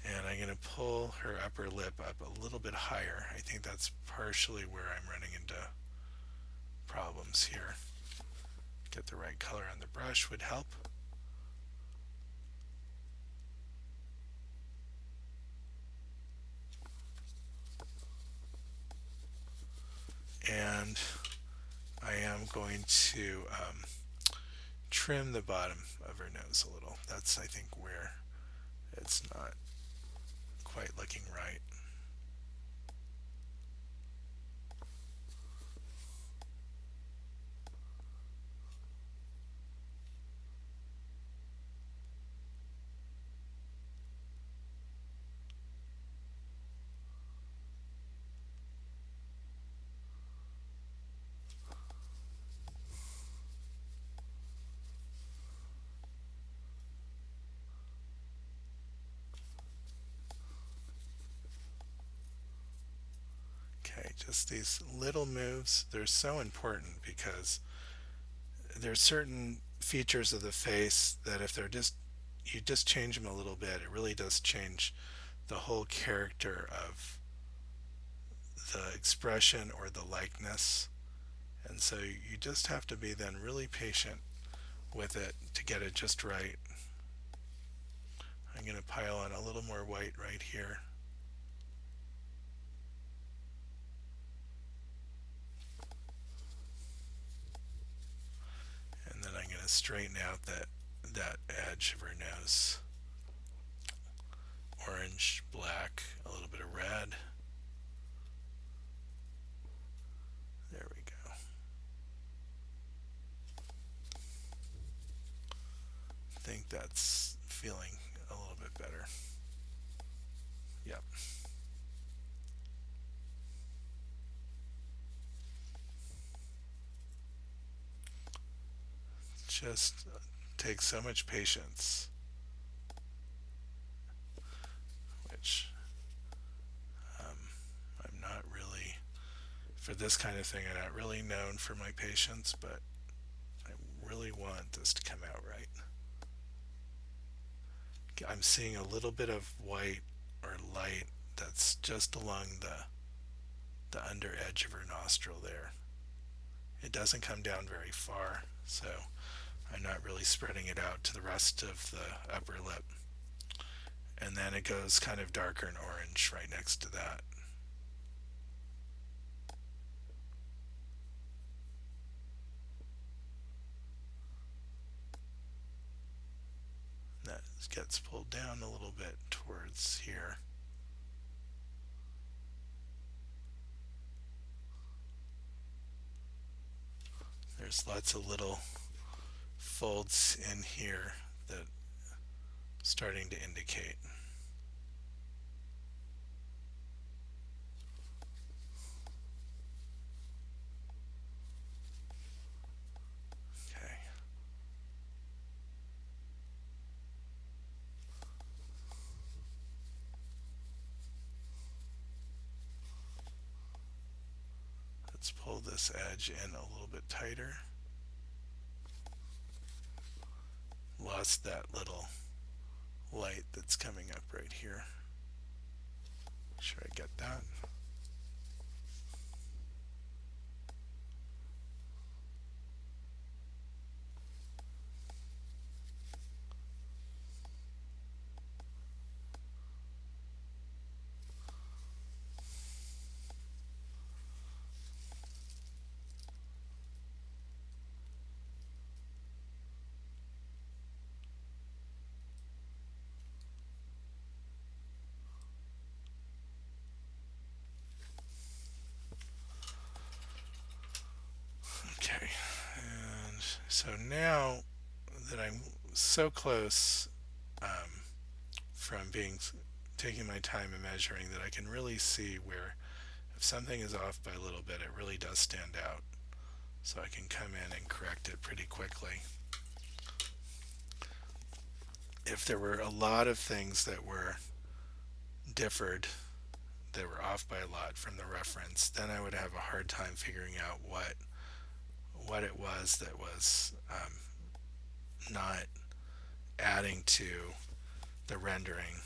And I'm going to pull her upper lip up a little bit higher. I think that's partially where I'm running into problems here. Get the right color on the brush would help. And I am going to trim the bottom of her nose a little. That's, I think, where it's not quite looking right. Okay, just these little moves, they're so important because there's certain features of the face that if they're just you just change them a little bit, it really does change the whole character of the expression or the likeness. And so you just have to be then really patient with it to get it just right. I'm going to pile on a little more white right here. And then I'm going to straighten out that edge of her nose. Orange, black, a little bit of red. There we go. think that's feeling a little bit better. Yep. Just takes so much patience, which um, I'm not really, for this kind of thing, I'm not really known for my patience, but I really want this to come out right. I'm seeing a little bit of white or light that's just along the under edge of her nostril there. It doesn't come down very far, so I'm not really spreading it out to the rest of the upper lip. And then it goes kind of darker and orange right next to that. That gets pulled down a little bit towards here. There's lots of little folds in here that starting to indicate. Okay. Let's pull this edge in a little bit tighter. Lost that little light that's coming up right here. Make sure I get that. Okay, and so now that I'm so close from being taking my time and measuring that I can really see where if something is off by a little bit, it really does stand out. So I can come in and correct it pretty quickly. If there were a lot of things that were differed, that were off by a lot from the reference, then I would have a hard time figuring out what it was that was not adding to the rendering,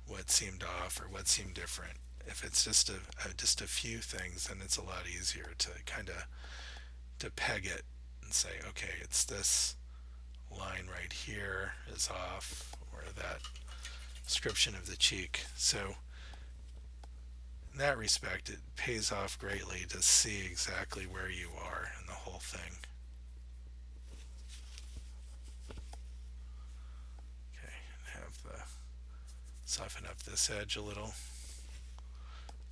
what seemed off or what seemed different. If it's just a few things, then it's a lot easier to kind of to peg it and say, okay, it's this line right here is off, or that description of the cheek. So in that respect, it pays off greatly to see exactly where you are in the whole thing. Okay, have the soften up this edge a little.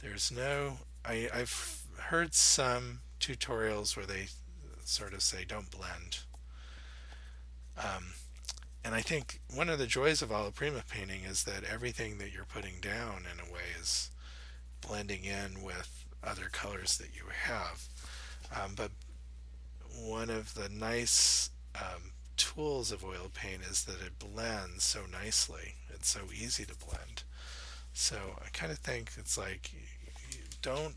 There's no, I've heard some tutorials where they sort of say don't blend. Um, and I think one of the joys of alla prima painting is that everything that you're putting down in a way is blending in with other colors that you have. But one of the nice tools of oil paint is that it blends so nicely. It's so easy to blend. So I kind of think it's like don't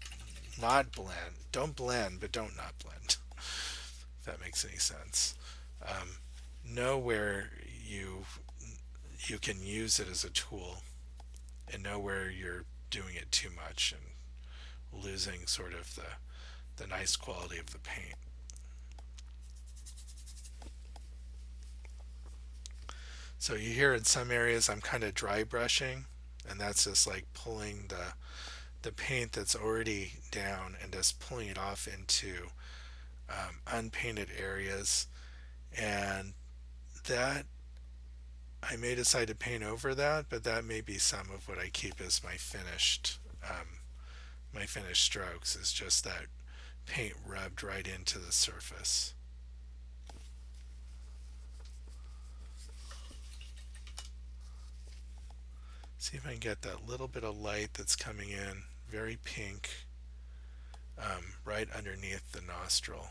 not blend, don't blend, but don't not blend. If that makes any sense. Um, know where you can use it as a tool, and know where you're doing it too much and losing sort of the nice quality of the paint. So you hear in some areas I'm kind of dry brushing, and that's just like pulling the paint that's already down and just pulling it off into unpainted areas, and that I may decide to paint over that, but that may be some of what I keep as my finished strokes is just that paint rubbed right into the surface. See if I can get that little bit of light that's coming in, very pink, right underneath the nostril.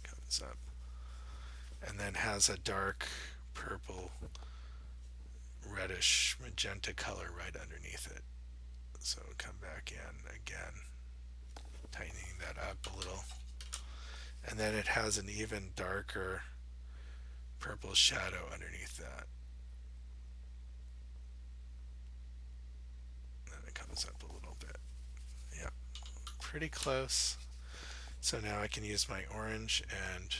Comes up. And then has a dark purple, reddish, magenta color right underneath it. So come back in again, tightening that up a little. And then it has an even darker purple shadow underneath that. Then it comes up a little bit. Yep, pretty close. So now I can use my orange and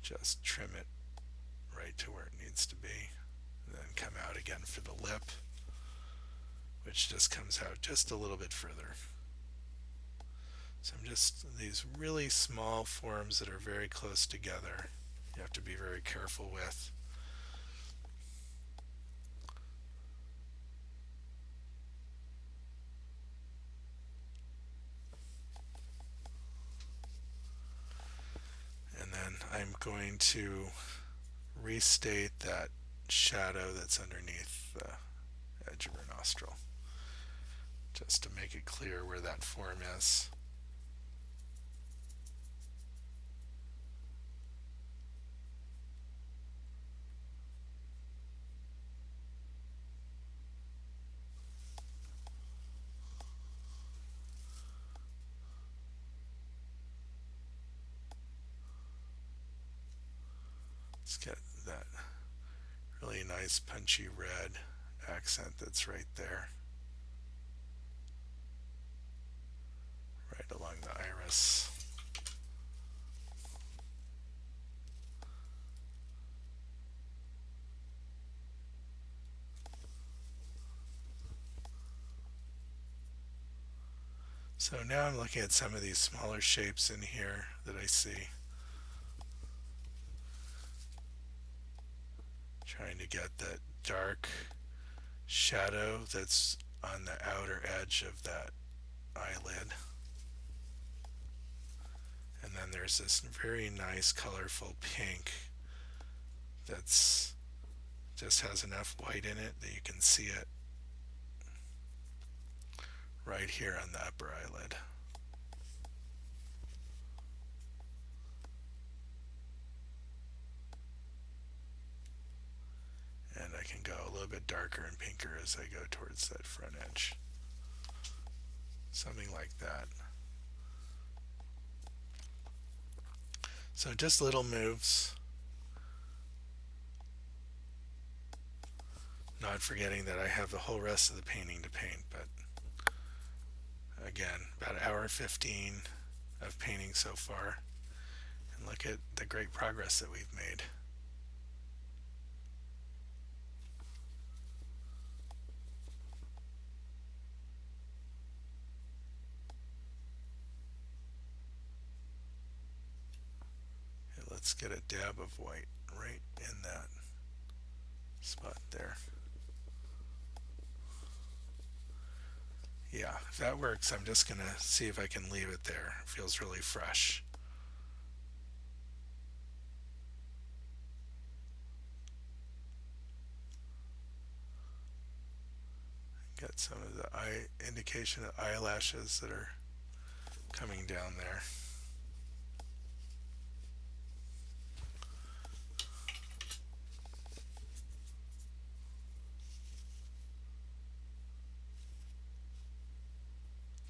just trim it right to where it needs to be. And then come out again for the lip, which just comes out just a little bit further. So I'm just these really small forms that are very close together. You have to be very careful with. And then I'm going to restate that shadow that's underneath the edge of her nostril, just to make it clear where that form is. Let's get that really nice punchy red accent that's right there, right along the iris. So now I'm looking at some of these smaller shapes in here that I see, trying to get that dark shadow that's on the outer edge of that eyelid. And then there's this very nice colorful pink that's just has enough white in it that you can see it right here on the upper eyelid. And I can go a little bit darker and pinker as I go towards that front edge. Something like that. So just little moves. Not forgetting that I have the whole rest of the painting to paint, but again, about an hour 15 of painting so far. And look at the great progress that we've made. Okay, let's get a dab of white right in that spot there. Yeah, if that works, I'm just going to see if I can leave it there. It feels really fresh. Got some of the eye indication of eyelashes that are coming down there.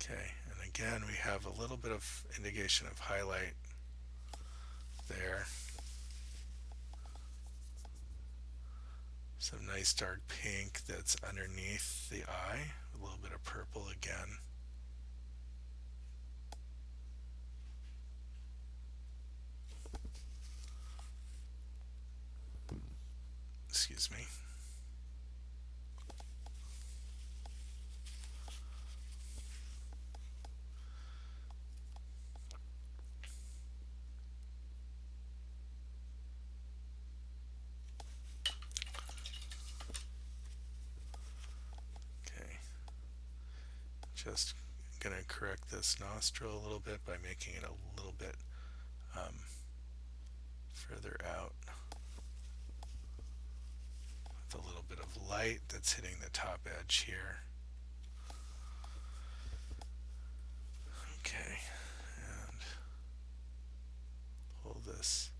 Okay, and again we have a little bit of indication of highlight there. Some nice dark pink that's underneath the eye, a little bit of purple again. Excuse me. Okay, just going to correct this nostril a little bit by making it a little bit further out with a little bit of light that's hitting the top edge here. Okay, and pull this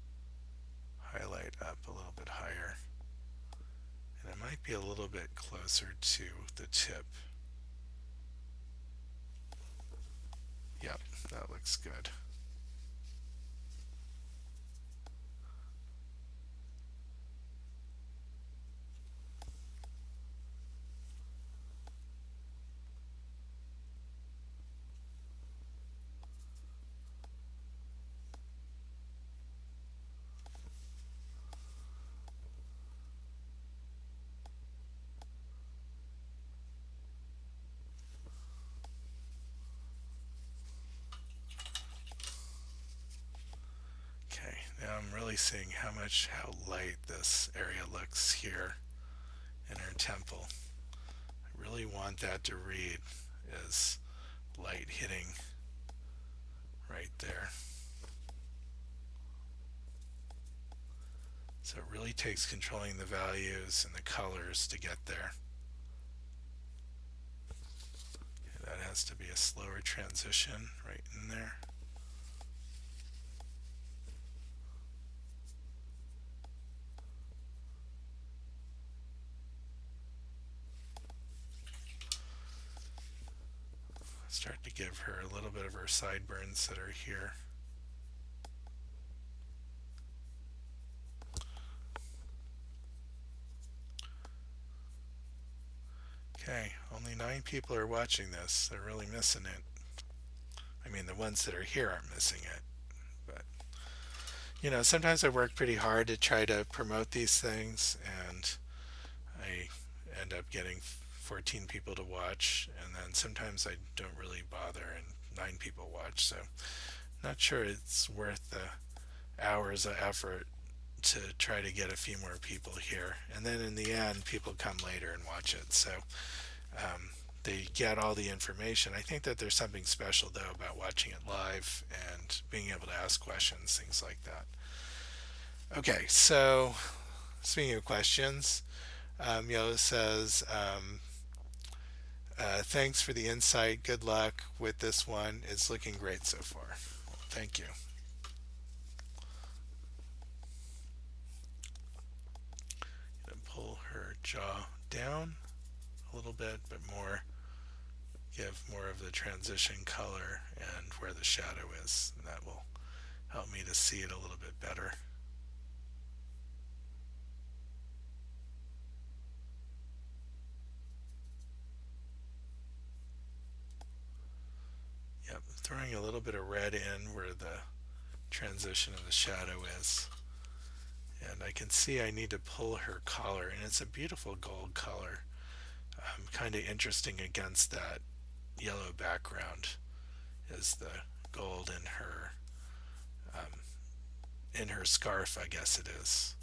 highlight up a little bit higher. And it might be a little bit closer to the tip. Yep, that looks good. Okay, now I'm really seeing how light this area looks here in her temple. I really want that to read as light hitting right there. So it really takes controlling the values and the colors to get there. Okay, that has to be a slower transition right in there. Start to give her a little bit of her sideburns that are here. Okay, only 9 people are watching this. They're really missing it. I mean, the ones that are here aren't missing it. But, sometimes I work pretty hard to try to promote these things, and I end up getting 14 people to watch, and then sometimes I don't really bother and 9 people watch. So, not sure it's worth the hours of effort to try to get a few more people here. And then in the end, people come later and watch it. So they get all the information. I think that there's something special, though, about watching it live and being able to ask questions, things like that. Okay, so speaking of questions, Yo says, thanks for the insight. Good luck with this one. It's looking great so far. Well, thank you. Gonna pull her jaw down a little bit, but give more of the transition color and where the shadow is, and that will help me to see it a little bit better. Yep, throwing a little bit of red in where the transition of the shadow is. And I can see I need to pull her collar, and it's a beautiful gold color. Kind of interesting against that yellow background is the gold in her scarf, I guess it is.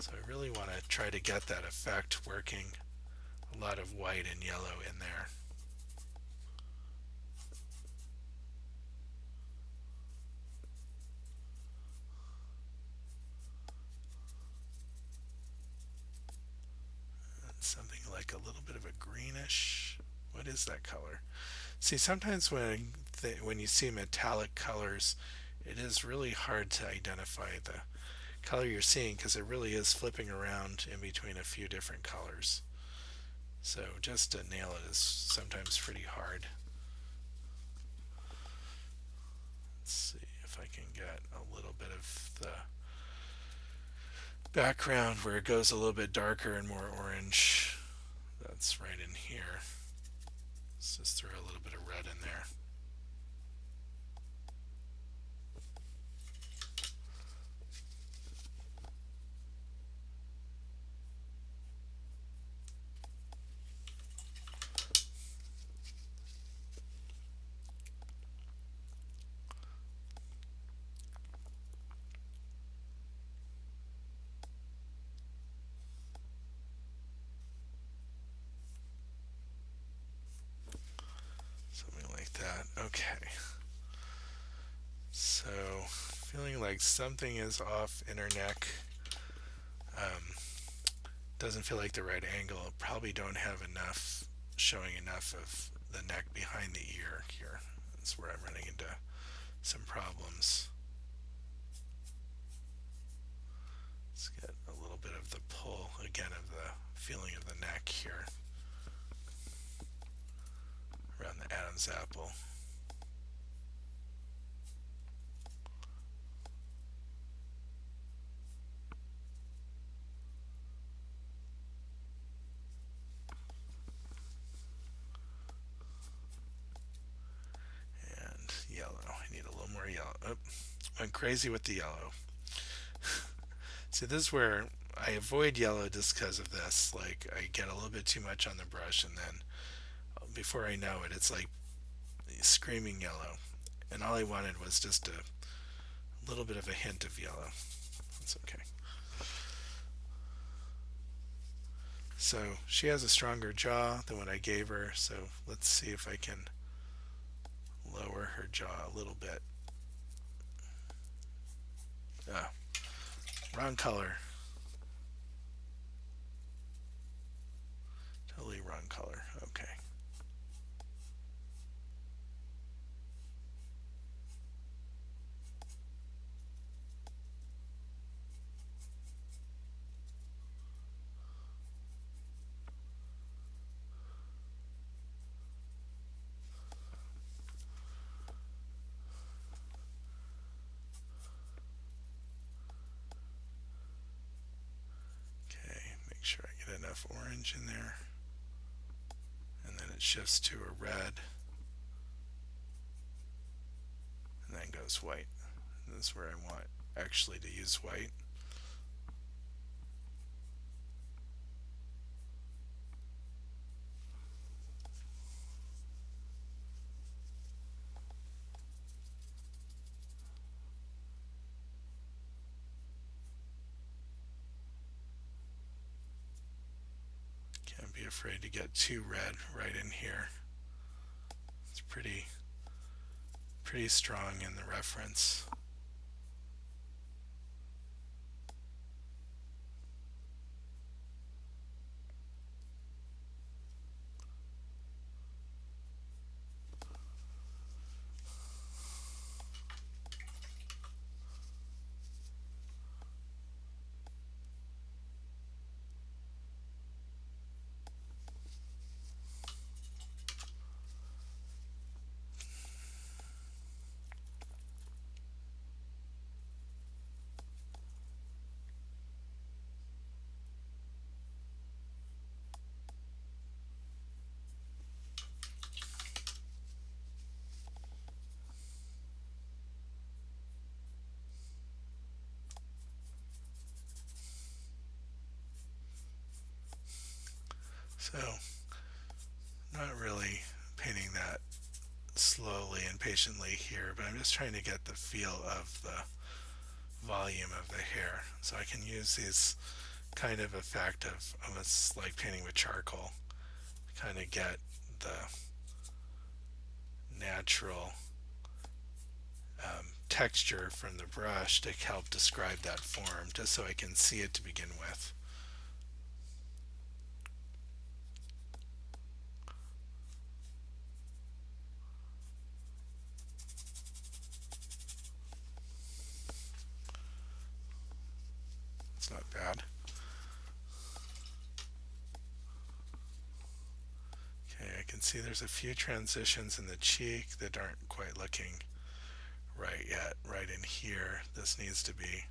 So I really want to try to get that effect working. A lot of white and yellow in there. And something like a little bit of a greenish. What is that color? See, sometimes when you see metallic colors, it is really hard to identify the color you're seeing because it really is flipping around in between a few different colors. So just to nail it is sometimes pretty hard. Let's see if I can get a little bit of the background where it goes a little bit darker and more orange. That's right in here. Let's just throw a little bit of red in there. Something like that. like something is off in her neck. Um, doesn't feel like the right angle. Probably don't have enough, showing enough of the neck behind the ear here. That's where I'm running into some problems. Let's get a little bit of the pull again of the feeling of the neck here around the Adam's apple. And yellow. I need a little more yellow. Oh, went crazy with the yellow. See, this is where I avoid yellow just because of this. Like, I get a little bit too much on the brush, and then before I know it, it's like screaming yellow. And all I wanted was just a little bit of a hint of yellow. That's okay. So she has a stronger jaw than what I gave her, so let's see if I can lower her jaw a little bit. Ah, wrong color. Totally wrong color. Okay. Okay, make sure I get enough orange in there. And then it shifts to a red. And then goes white. And this is where I want actually to use white. Can't be afraid to get too red right in here. It's pretty strong in the reference. So, not really painting that slowly and patiently here, but I'm just trying to get the feel of the volume of the hair. So I can use these kind of effect of almost like painting with charcoal, kind of get the natural texture from the brush to help describe that form, just so I can see it to begin with. It's not bad. Okay, I can see there's a few transitions in the cheek that aren't quite looking right yet. Right in here, this needs to be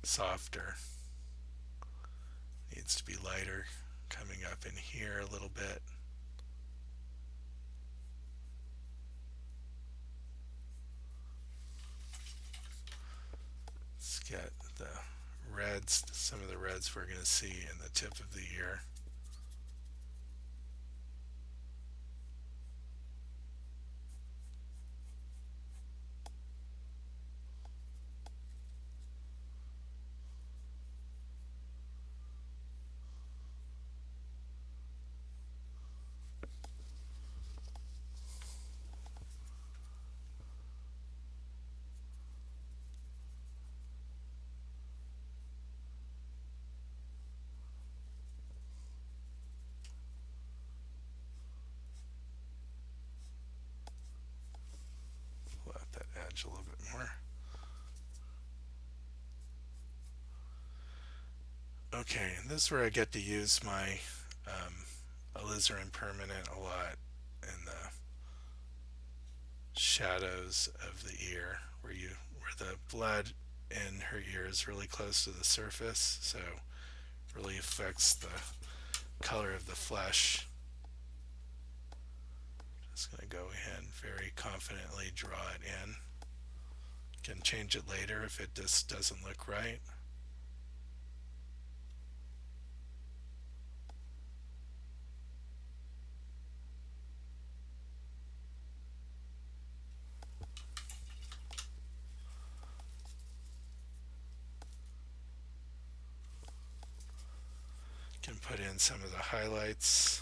softer. Needs to be lighter, coming up in here a little bit. Let's get the reds, some of the reds we're going to see in the tip of the ear. change a little bit more. Okay, and this is where I get to use my alizarin permanent a lot in the shadows of the ear, where the blood in her ear is really close to the surface, so really affects the color of the flesh. Just going to go ahead and very confidently draw it in. Can change it later if it just doesn't look right. Can put in some of the highlights.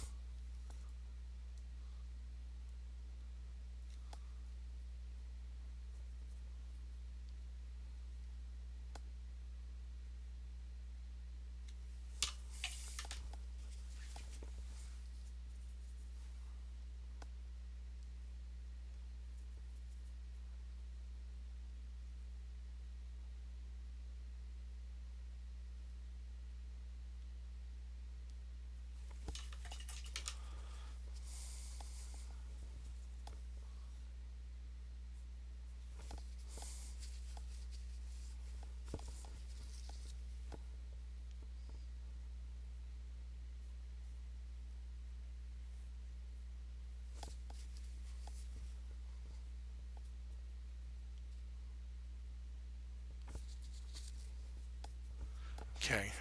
Okay,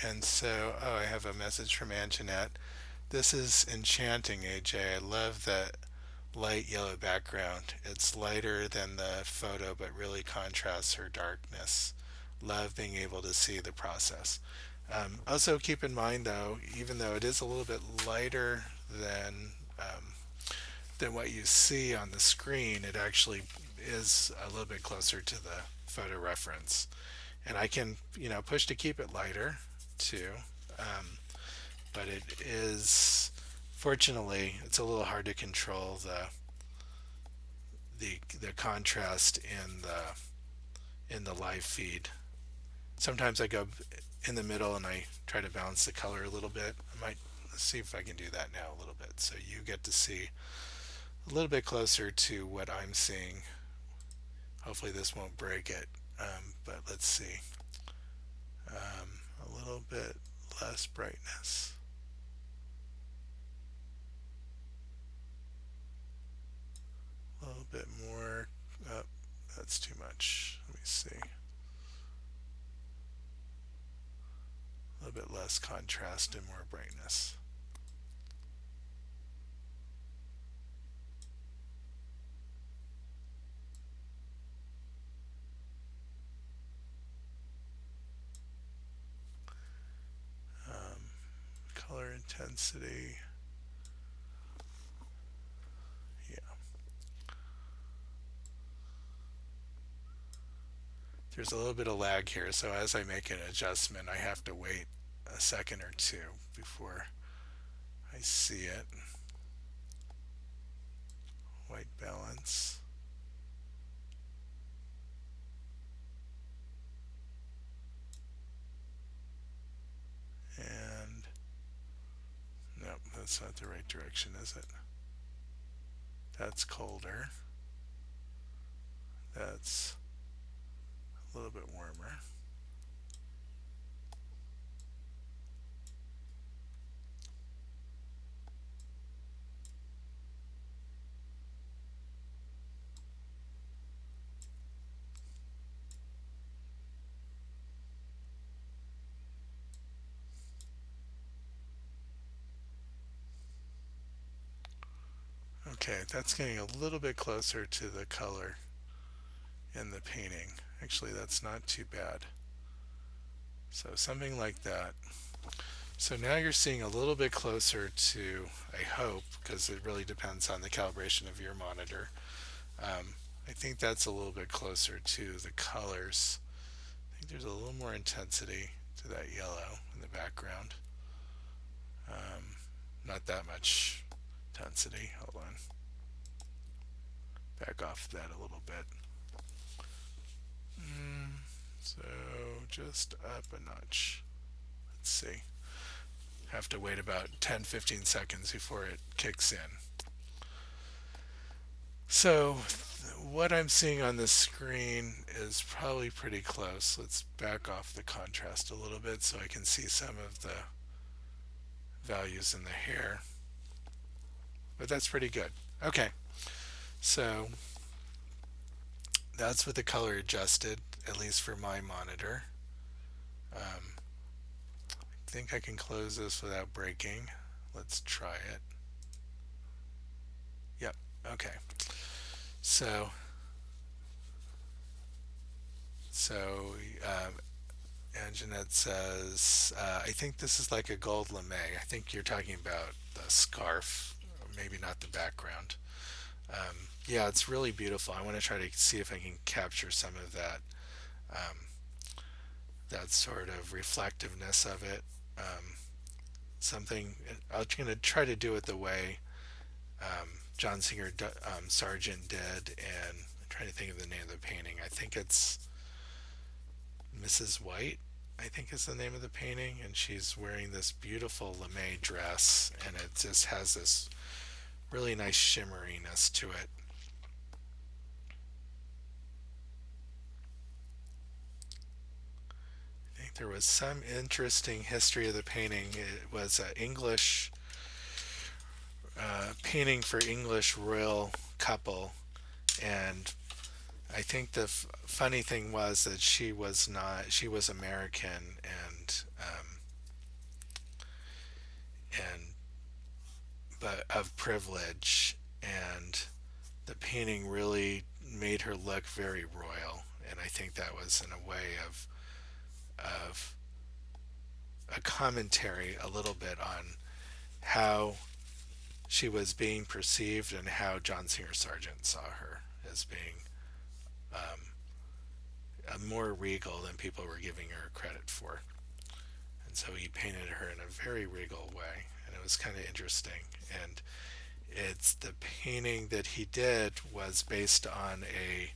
and so, oh, I have a message from Anjanette. This is enchanting, AJ. I love the light yellow background. It's lighter than the photo, but really contrasts her darkness. Love being able to see the process. Also, keep in mind, though, even though it is a little bit lighter than what you see on the screen, it actually is a little bit closer to the photo reference. And I can, push to keep it lighter too. Um, but it is, fortunately, it's a little hard to control the contrast in the live feed. Sometimes I go in the middle and I try to balance the color a little bit. I might see if I can do that now a little bit, so you get to see a little bit closer to what I'm seeing. Hopefully this won't break it, but let's see. A little bit less brightness. A little bit more. Oh, that's too much. Let me see. A little bit less contrast and more brightness. Color intensity. Yeah. There's a little bit of lag here, so as I make an adjustment, I have to wait a second or two before I see it. White balance. And nope, that's not the right direction, is it? That's colder. That's a little bit warmer. Okay, that's getting a little bit closer to the color in the painting. Actually, that's not too bad. So something like that. So now you're seeing a little bit closer to, I hope, because it really depends on the calibration of your monitor. I think that's a little bit closer to the colors. I think there's a little more intensity to that yellow in the background. Not that much intensity. Hold on. back off that a little bit. So just up a notch. Let's see. Have to wait about 10-15 seconds before it kicks in. So what I'm seeing on the screen is probably pretty close. Let's back off the contrast a little bit so I can see some of the values in the hair. But that's pretty good. Okay, so that's with the color adjusted, at least for my monitor. I think I can close this without breaking. Let's try it. Yep, okay. So, so um, Anjanette says, I think this is like a gold lame. I think you're talking about the scarf, or maybe not the background. Yeah, it's really beautiful. I want to try to see if I can capture some of um, that sort of reflectiveness of it. Um, Something I'm going to try to do it the way John Singer Sargent did, and I'm trying to think of the name of the painting. I think it's Mrs. White. I think is the name of the painting, and she's wearing this beautiful lame dress, and it just has this really nice shimmeriness to it. I think there was some interesting history of the painting. It was an English painting for English royal couple, and I think the funny thing was that she was not. She was American, and but of privilege, and the painting really made her look very royal. And I think that was in a way of a commentary a little bit on how she was being perceived and how John Singer Sargent saw her as being more regal than people were giving her credit for. And so he painted her in a very regal way, and it was kind of interesting. And it's the painting that he did was based on a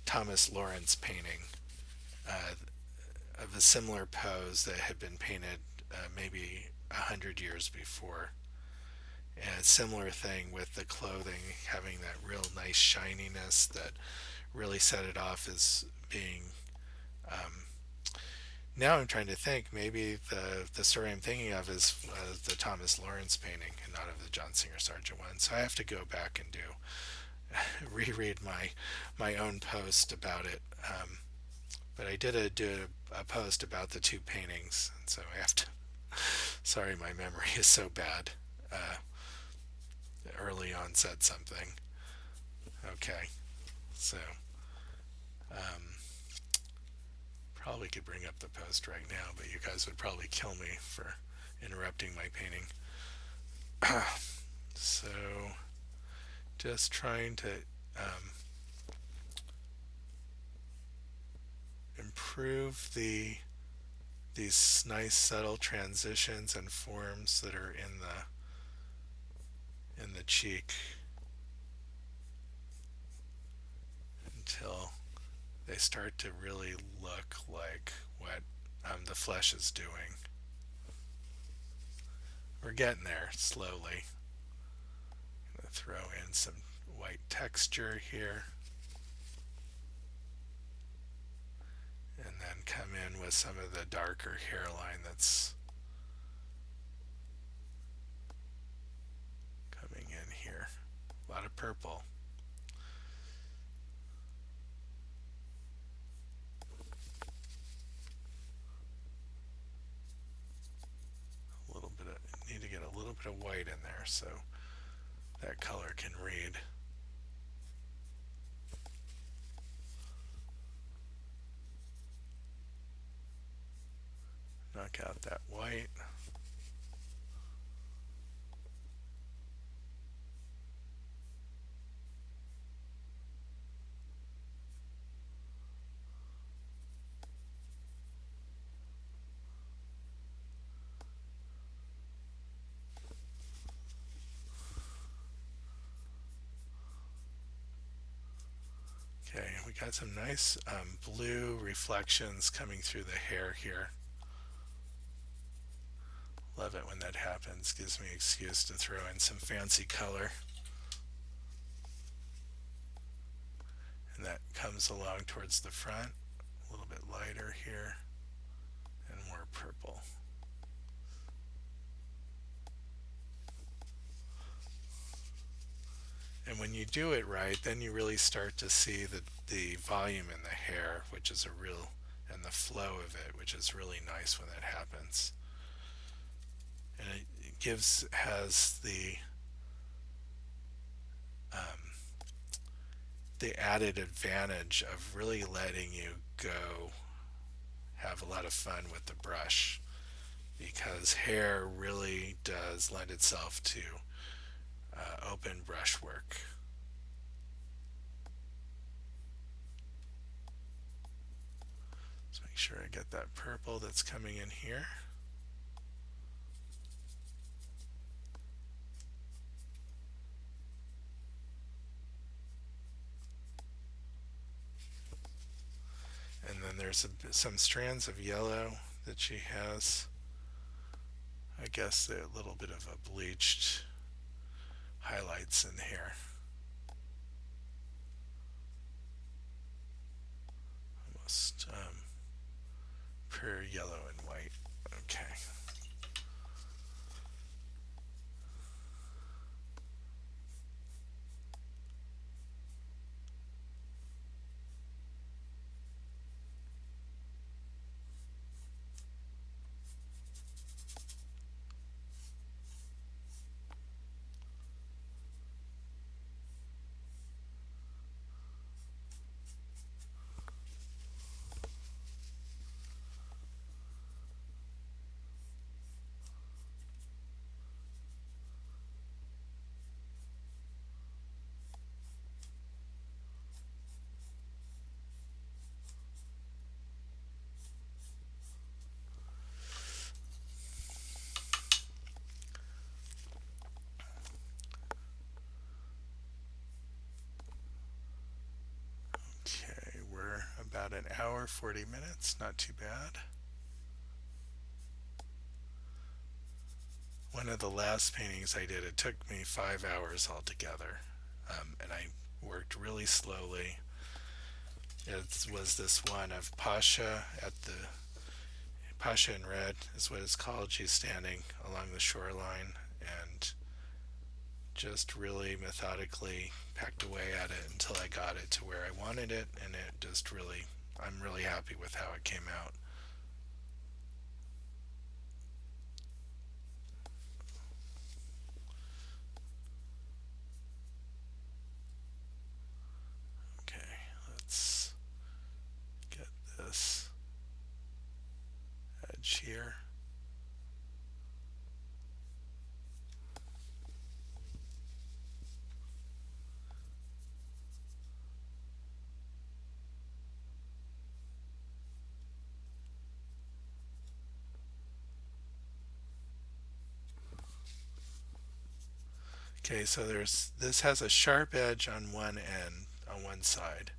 Thomas Lawrence painting uh, of a similar pose that had been painted maybe 100 years before. And a similar thing with the clothing having that real nice shininess that really set it off as being. Um, Now I'm trying to think. Maybe the story I'm thinking of is the Thomas Lawrence painting and not of the John Singer Sargent one. So I have to go back and do reread my own post about it. But I did do a post about the two paintings, and so I have to. Sorry, my memory is so bad. Uh, Early onset something. Okay, so um, probably could bring up the post right now, but you guys would probably kill me for interrupting my painting. So just trying to um, improve these nice subtle transitions and forms that are in the cheek until they start to really look like what the flesh is doing. We're getting there slowly. I'm going to throw in some white texture here, and then come in with some of the darker hairline that's coming in here. A lot of purple. A little bit of need to get a little bit of white in there so that color can read. Knock out that white. got some nice blue reflections coming through the hair here. Love it when that happens. Gives me an excuse to throw in some fancy color. And that comes along towards the front. A little bit lighter here and more purple. And when you do it right, then you really start to see the volume in the hair, which is a real, and the flow of it, which is really nice when that happens. And it has um, the added advantage of really letting you go have a lot of fun with the brush, because hair really does lend itself to open brushwork. Let's make sure I get that purple that's coming in here. And then there's some strands of yellow that she has. I guess a little bit of a bleached highlights in here. Almost pure yellow and white. Okay. Okay, we're about an hour, 40 minutes, not too bad. One of the last paintings I did, it took me 5 hours altogether, and I worked really slowly. It was this one of Pasha at the Pasha in red is what it's called. She's standing along the shoreline and just really methodically pecked away at it until I got it to where I wanted it, and it just really, I'm really happy with how it came out. Okay, let's get this edge here. Okay, so this has a sharp edge on one end, on one side,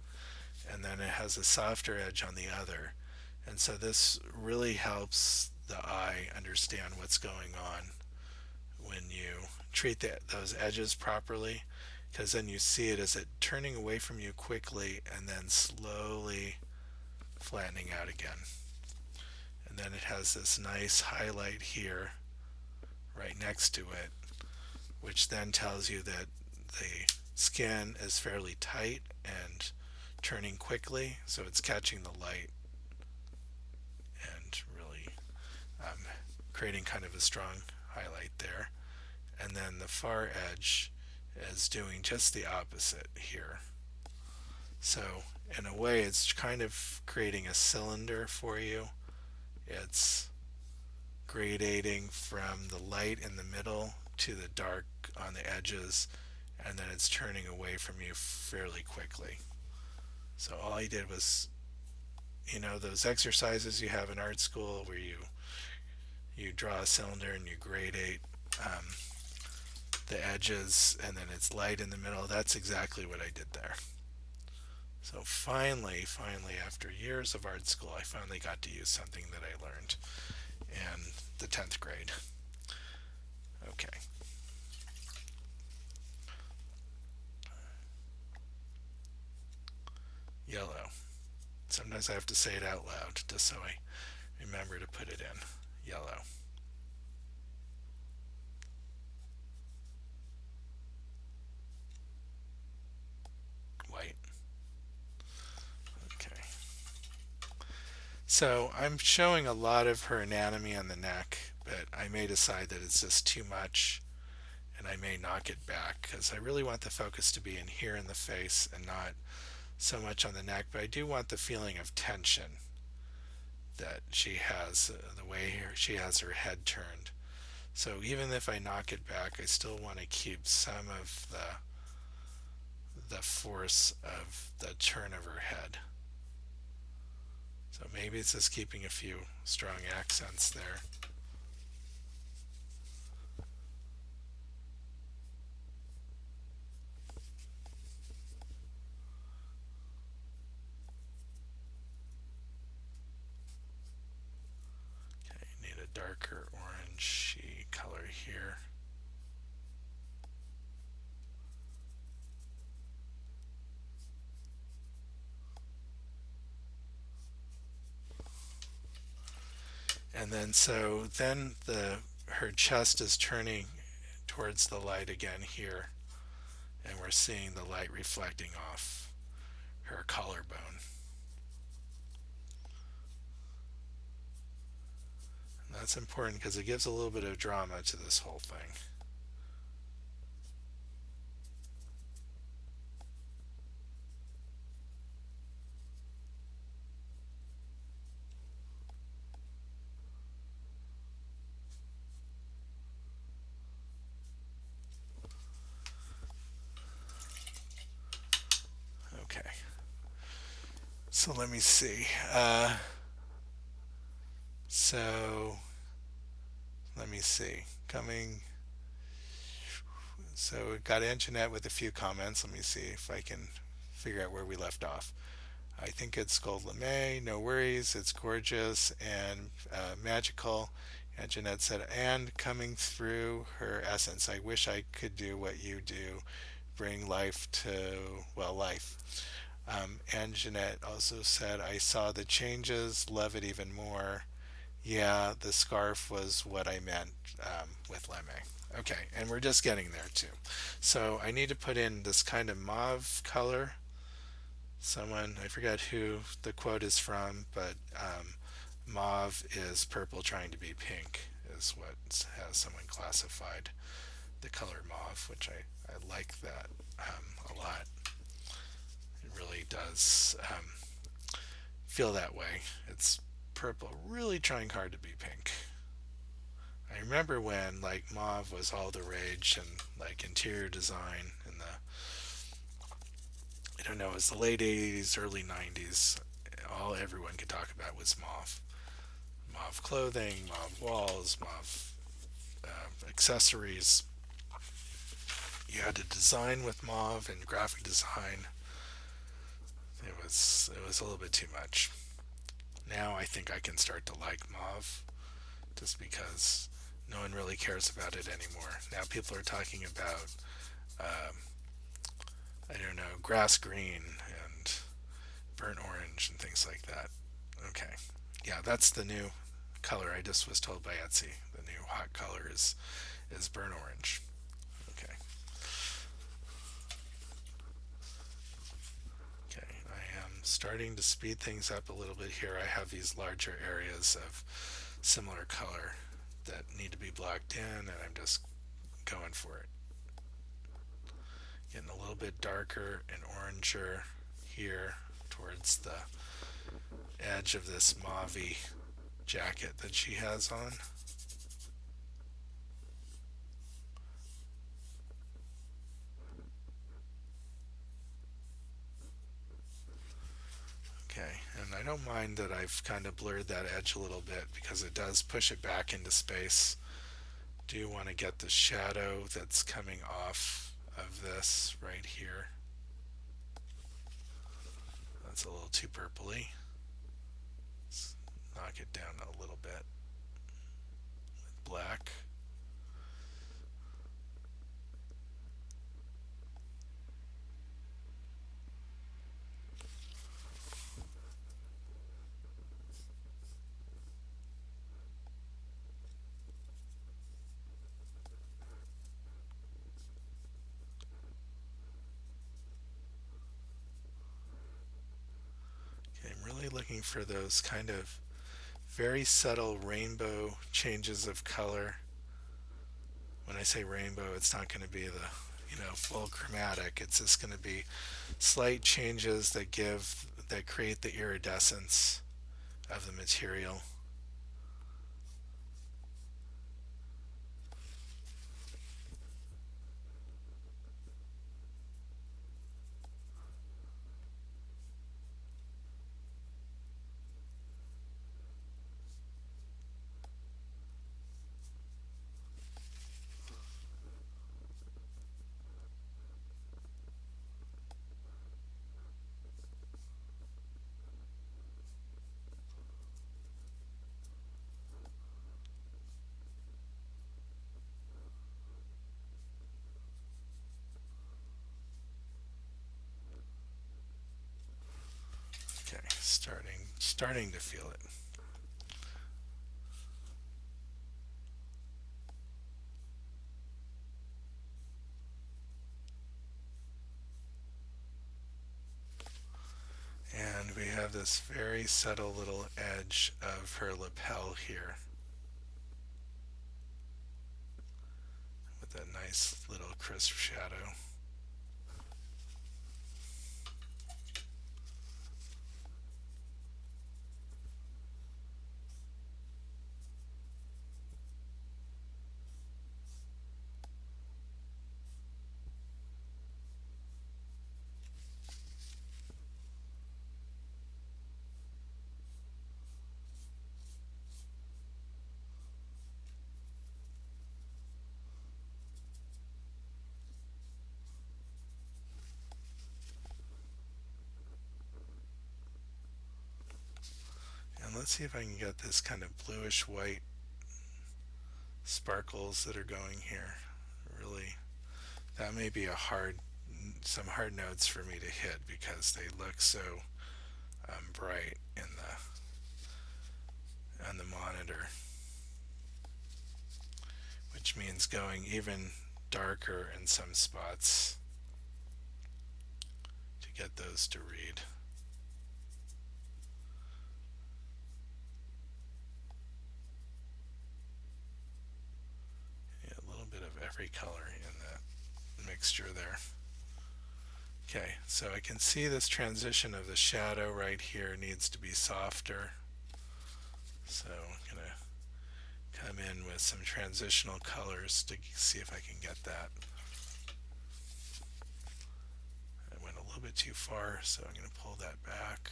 and then it has a softer edge on the other. And so this really helps the eye understand what's going on when you treat those edges properly, because then you see it as it turning away from you quickly and then slowly flattening out again. And then it has this nice highlight here right next to it, which then tells you that the skin is fairly tight and turning quickly, so it's catching the light and really creating kind of a strong highlight there. And then the far edge is doing just the opposite here. So in a way, it's kind of creating a cylinder for you. It's gradating from the light in the middle to the dark on the edges, and then it's turning away from you fairly quickly. So all I did was, those exercises you have in art school where you draw a cylinder and you gradate the edges, and then it's light in the middle. That's exactly what I did there. So finally, after years of art school, I finally got to use something that I learned in the 10th grade. Okay, yellow. Sometimes I have to say it out loud just so I remember to put it in. Yellow. White. Okay. So I'm showing a lot of her anatomy on the neck, but I may decide that it's just too much and I may knock it back because I really want the focus to be in here in the face and not so much on the neck, but I do want the feeling of tension that she has, the way she has her head turned. So even if I knock it back, I still want to keep some of the force of the turn of her head. So maybe it's just keeping a few strong accents there. Okay, need a darker orangey color here. And then then her chest is turning towards the light again here, and we're seeing the light reflecting off her collarbone. And that's important because it gives a little bit of drama to this whole thing. Okay, so let me see. So let me see. Coming. So we got Anjanette with a few comments. Let me see if I can figure out where we left off. I think it's Gold Lame. No worries. It's gorgeous and magical. And Jeanette said, and coming through her essence. I wish I could do what you do. Bring life to, well, life. And Jeanette also said, I saw the changes. Love it even more. Yeah, the scarf was what I meant with Leme. Okay, and we're just getting there too. So I need to put in this kind of mauve color. Someone, I forget who the quote is from, but mauve is purple trying to be pink, is what has someone classified the color mauve, which I like that a lot. It really does feel that way. It's purple really trying hard to be pink. I remember when like mauve was all the rage and like interior design in the, I don't know, it was the late 80s, early 90s. All everyone could talk about was mauve. Mauve clothing, mauve walls, mauve accessories. You had to design with mauve and graphic design. It was a little bit too much. Now I think I can start to like mauve just because no one really cares about it anymore. Now people are talking about um, I don't know, grass green and burnt orange and things like that. Okay. Yeah, that's the new color. I just was told by Etsy. The new hot color is burnt orange. Okay. Okay. I am starting to speed things up a little bit here. I have these larger areas of similar color that need to be blocked in, and I'm just going for it. Getting a little bit darker and oranger here towards the edge of this mauve jacket that she has on. Okay, and I don't mind that I've kind of blurred that edge a little bit because it does push it back into space. Do want to get the shadow that's coming off of this right here. That's a little too purpley. Let's knock it down a little bit with black. Okay, I'm really looking for those kind of very subtle rainbow changes of color. When I say rainbow, it's not going to be the full chromatic. It's just going to be slight changes that create the iridescence of the material. Okay, starting to feel it. And we have this very subtle little edge of her lapel here with a nice little crisp shadow. And let's see if I can get this kind of bluish white sparkles that are going here. Really, that may be some hard notes for me to hit because they look so bright on the monitor, which means going even darker in some spots to get those to read. Yeah, a little bit of every color in that mixture there. Okay, so I can see this transition of the shadow right here needs to be softer. So I'm going to come in with some transitional colors to see if I can get that. I went a little bit too far, so I'm going to pull that back.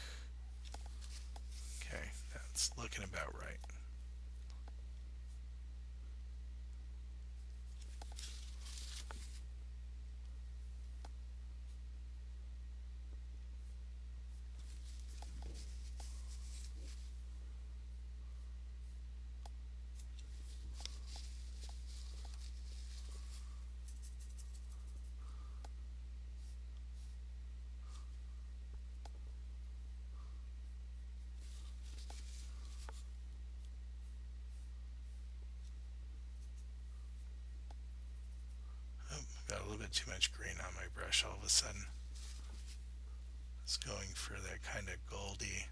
Okay, that's looking about right. Oh, got a little bit too much green on my brush all of a sudden. It's going for that kind of goldy,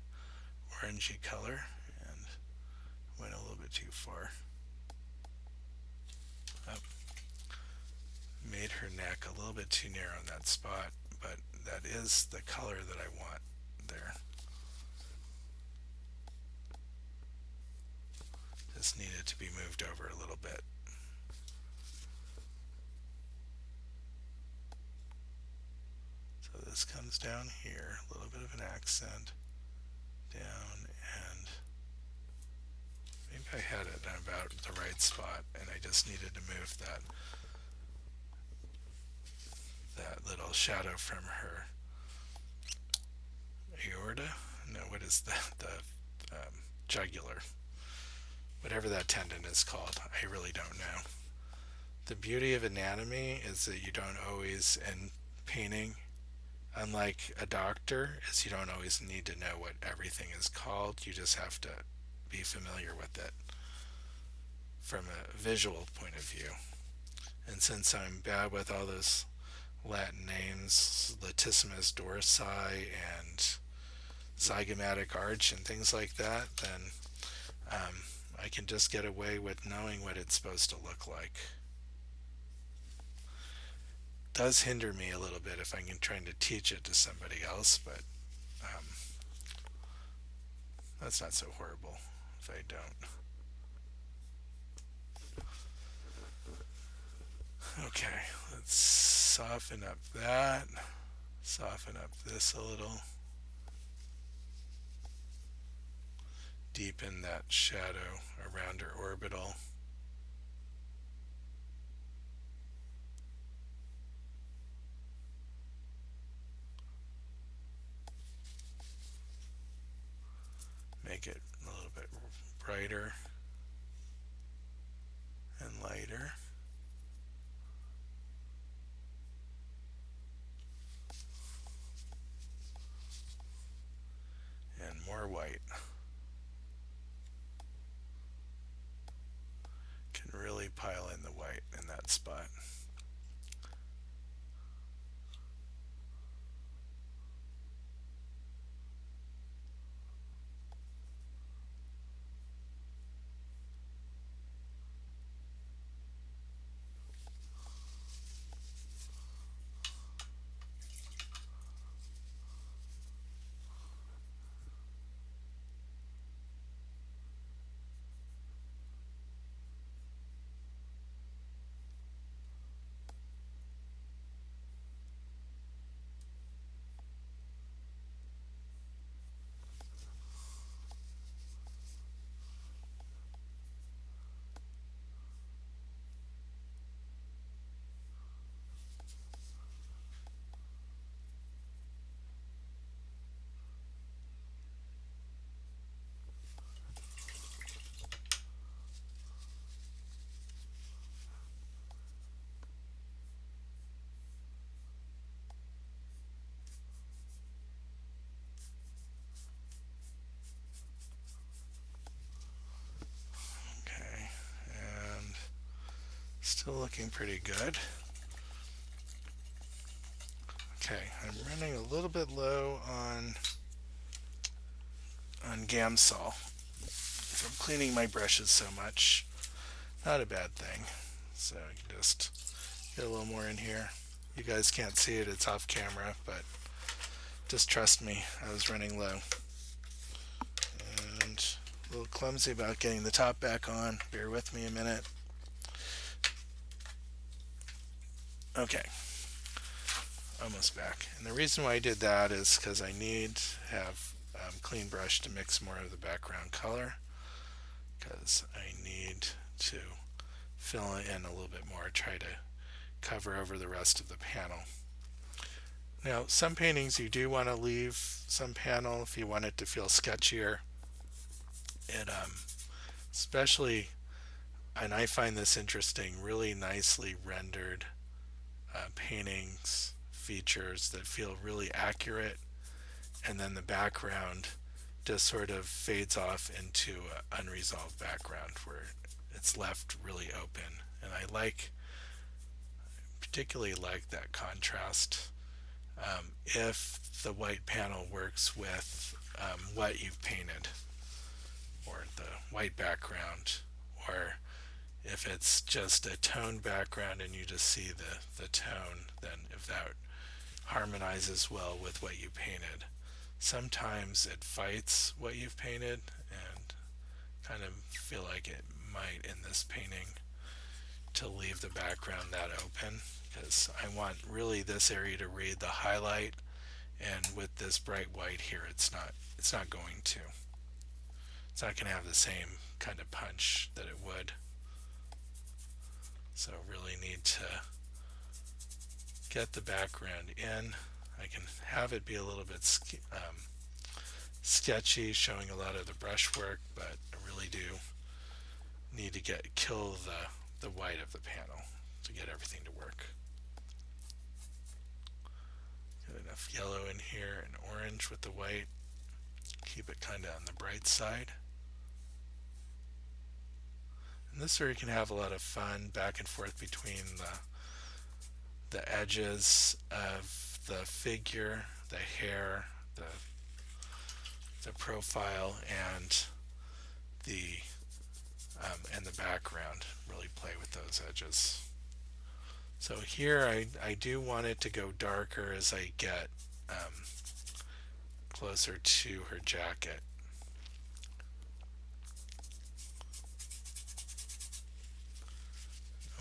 orangey color and went a little bit too far. Oh, made her neck a little bit too narrow in that spot, but that is the color that I want there. This needed to be moved over a little bit. So this comes down here, a little bit of an accent, down, and maybe I had it in about the right spot, and I just needed to move that little shadow from her aorta. No, what is that? The jugular. Whatever that tendon is called, I really don't know. The beauty of anatomy is that you don't always, in painting, unlike a doctor, is you don't always need to know what everything is called. You just have to be familiar with it from a visual point of view. And since I'm bad with all those Latin names, latissimus dorsi and zygomatic arch and things like that, then um, I can just get away with knowing what it's supposed to look like. Does hinder me a little bit if I'm trying to teach it to somebody else, but um, that's not so horrible if I don't. Okay, let's soften up that, soften up this a little, deepen that shadow around her orbital. Make it a little bit brighter and lighter. And more white. Can really pile in the white in that spot. Okay, and still looking pretty good. Okay, I'm running a little bit low on Gamsol. From cleaning my brushes so much, not a bad thing. So I can just get a little more in here. You guys can't see it, it's off camera, but just trust me, I was running low. And a little clumsy about getting the top back on. Bear with me a minute. Okay, almost back. And the reason why I did that is because I need to have clean brush to mix more of the background color, because I need to fill in a little bit more, try to cover over the rest of the panel. Now, some paintings you do want to leave some panel if you want it to feel sketchier. It especially, and I find this interesting, really nicely rendered paintings, features that feel really accurate, and then the background just sort of fades off into an unresolved background where it's left really open. And I particularly like that contrast. If the white panel works with what you've painted, or the white background, or if it's just a toned background and you just see the tone, then if that harmonizes well with what you painted. Sometimes it fights what you've painted, and kind of feel like it might in this painting to leave the background that open, because I want really this area to read the highlight, and with this bright white here it's not going to. It's not going to have the same kind of punch that it would. So really need to get the background in. I can have it be a little bit sketchy, showing a lot of the brushwork, but I really do need to kill the white of the panel to get everything to work. Get enough yellow in here and orange with the white. Keep it kind of on the bright side. And this is where you can have a lot of fun back and forth between the edges of the figure, the hair, the profile, the and the background. Really play with those edges. So here I do want it to go darker as I get closer to her jacket.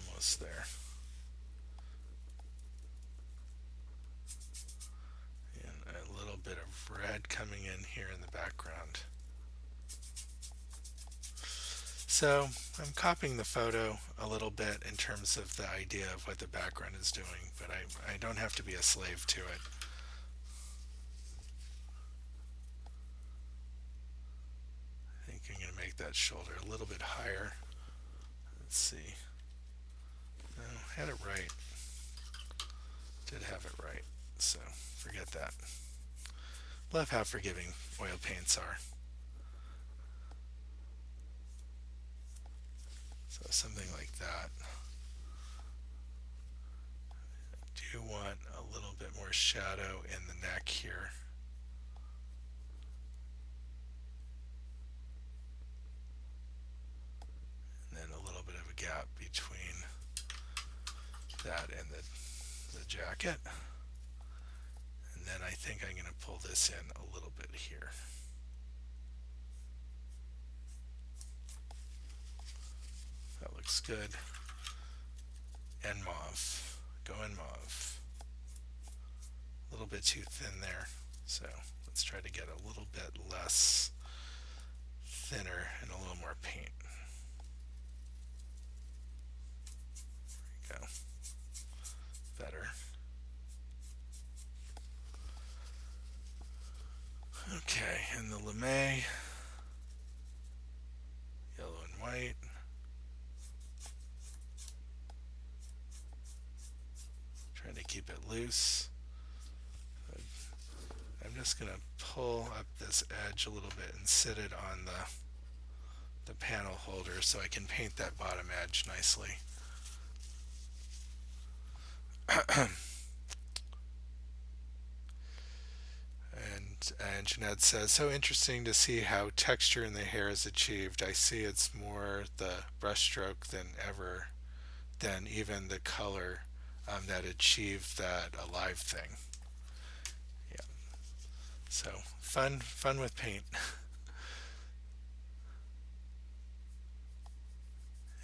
Almost there. And a little bit of red coming in here in the background. So I'm copying the photo a little bit in terms of the idea of what the background is doing, but I don't have to be a slave to it. I think I'm going to make that shoulder a little bit higher. Let's see. No, I had it right. Did have it right. So forget that. Love how forgiving oil paints are. So something like that. Do want a little bit more shadow in the neck here. And then a little bit of a gap between that and the jacket. And then I think I'm going to pull this in a little bit here. That looks good. And mauve. Go in mauve. A little bit too thin there. So let's try to get a little bit less thinner and a little more paint. There we go. Better. Okay, and the lame, yellow and white. Trying to keep it loose. I'm just going to pull up this edge a little bit and sit it on the panel holder so I can paint that bottom edge nicely. And Jeanette says, so interesting to see how texture in the hair is achieved. I see it's more the brushstroke than even the color that achieved that alive thing. Yeah. So fun with paint.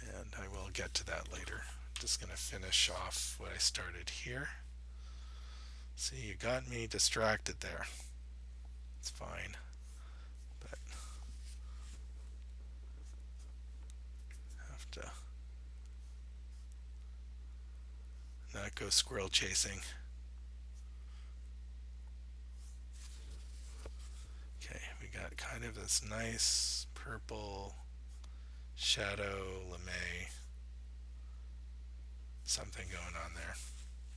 And I will get to that later. Just going to finish off what I started here. See, you got me distracted there. It's fine. But have to not go squirrel chasing. Okay, we got kind of this nice purple shadow lame something going on there.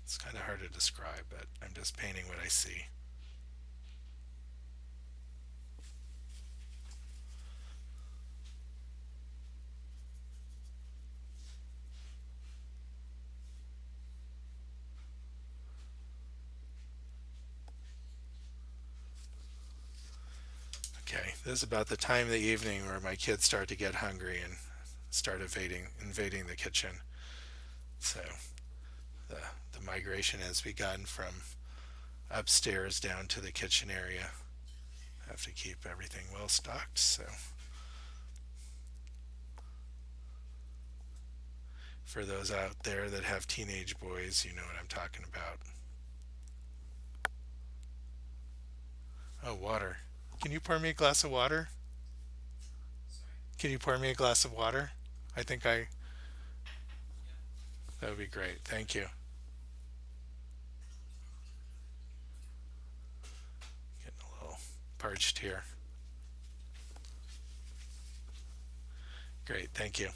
It's kind of hard to describe, but I'm just painting what I see. Okay, this is about the time of the evening where my kids start to get hungry and start invading the kitchen. So the migration has begun from upstairs down to the kitchen area. I have to keep everything well stocked, so for those out there that have teenage boys, you know what I'm talking about. Oh, water. Can you pour me a glass of water? Can you pour me a glass of water? I think that would be great. Thank you. Getting a little parched here. Great, thank you.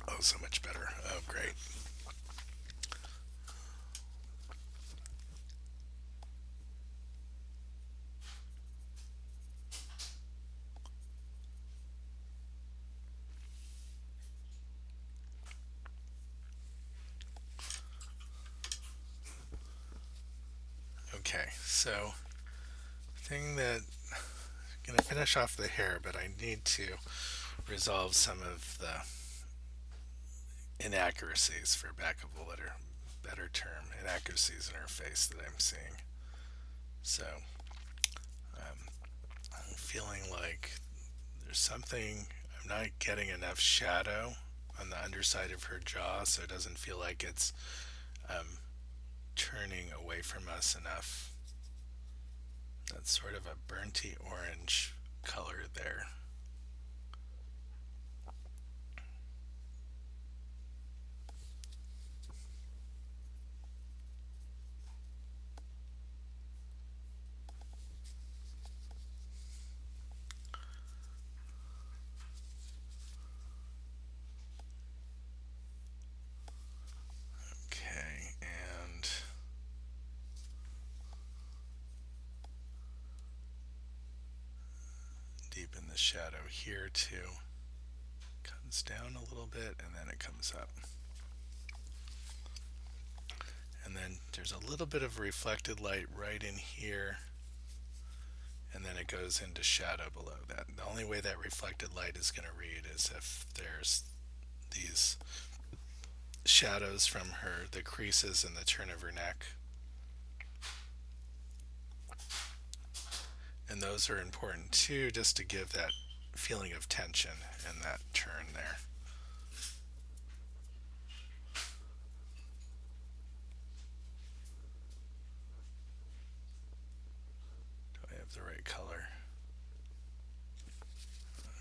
Oh, so much better. Oh, great. Okay, so thing that I'm gonna finish off the hair, but I need to resolve some of the inaccuracies, for lack of a better term, inaccuracies in her face that I'm seeing. So um, I'm feeling like there's something, I'm not getting enough shadow on the underside of her jaw, so it doesn't feel like it's um, turning away from us enough. That's sort of a burnty orange color there. Okay, and deepen the shadow here too. Comes down a little bit and then it comes up. And then there's a little bit of reflected light right in here, and then it goes into shadow below that. The only way that reflected light is going to read is if there's these shadows from her, the creases and the turn of her neck. And those are important too, just to give that feeling of tension in that turn there. Do I have the right color?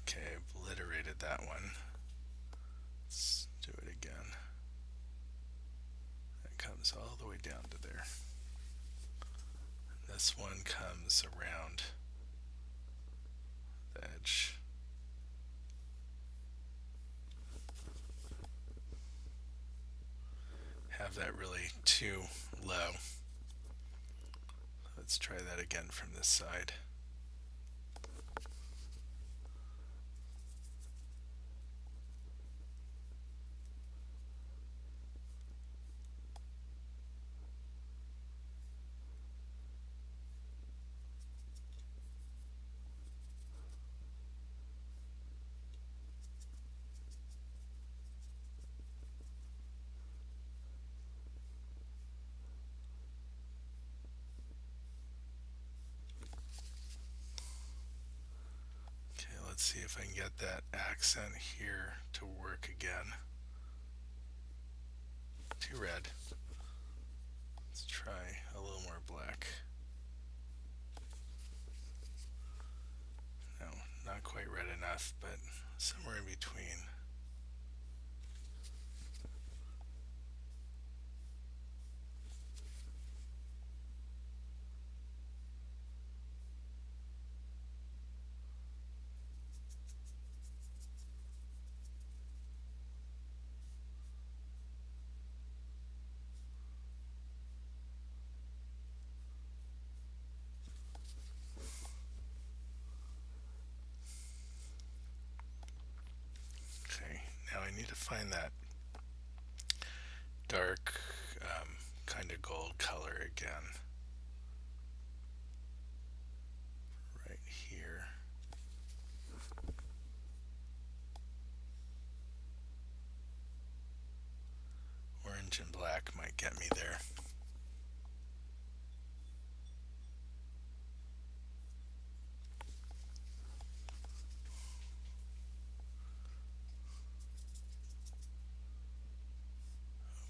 Okay, I obliterated that one. Let's do it again. That comes all the way down to there. This one comes around the edge. Have that really too low. Let's try that again from this side. Okay, let's see if I can get that accent here to work again. Too red. Let's try a little more black. No, not quite red enough, but somewhere in between. Okay, now I need to find that dark kind of gold color again. Right here. Orange and black might get me there.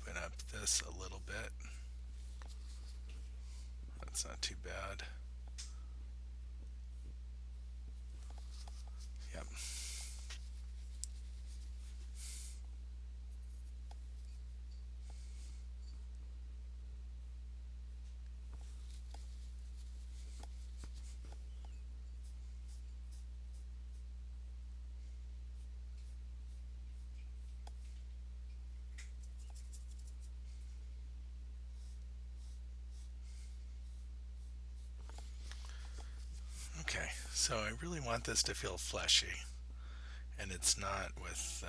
Open up this a little bit. That's not too bad. Yep. So I really want this to feel fleshy, and it's not with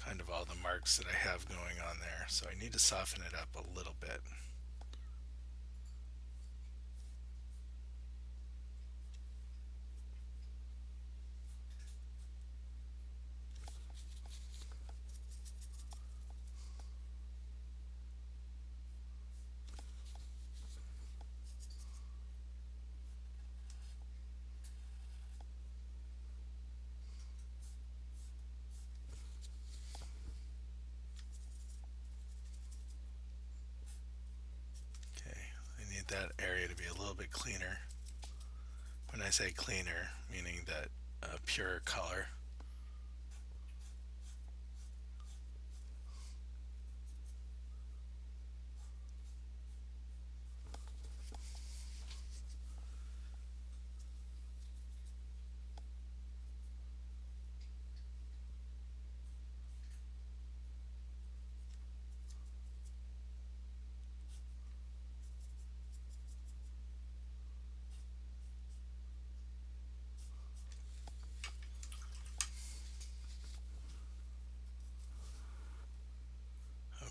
kind of all the marks that I have going on there. So I need to soften it up a little bit. Okay, I need that area to be a little bit cleaner. When I say cleaner, meaning that a purer color.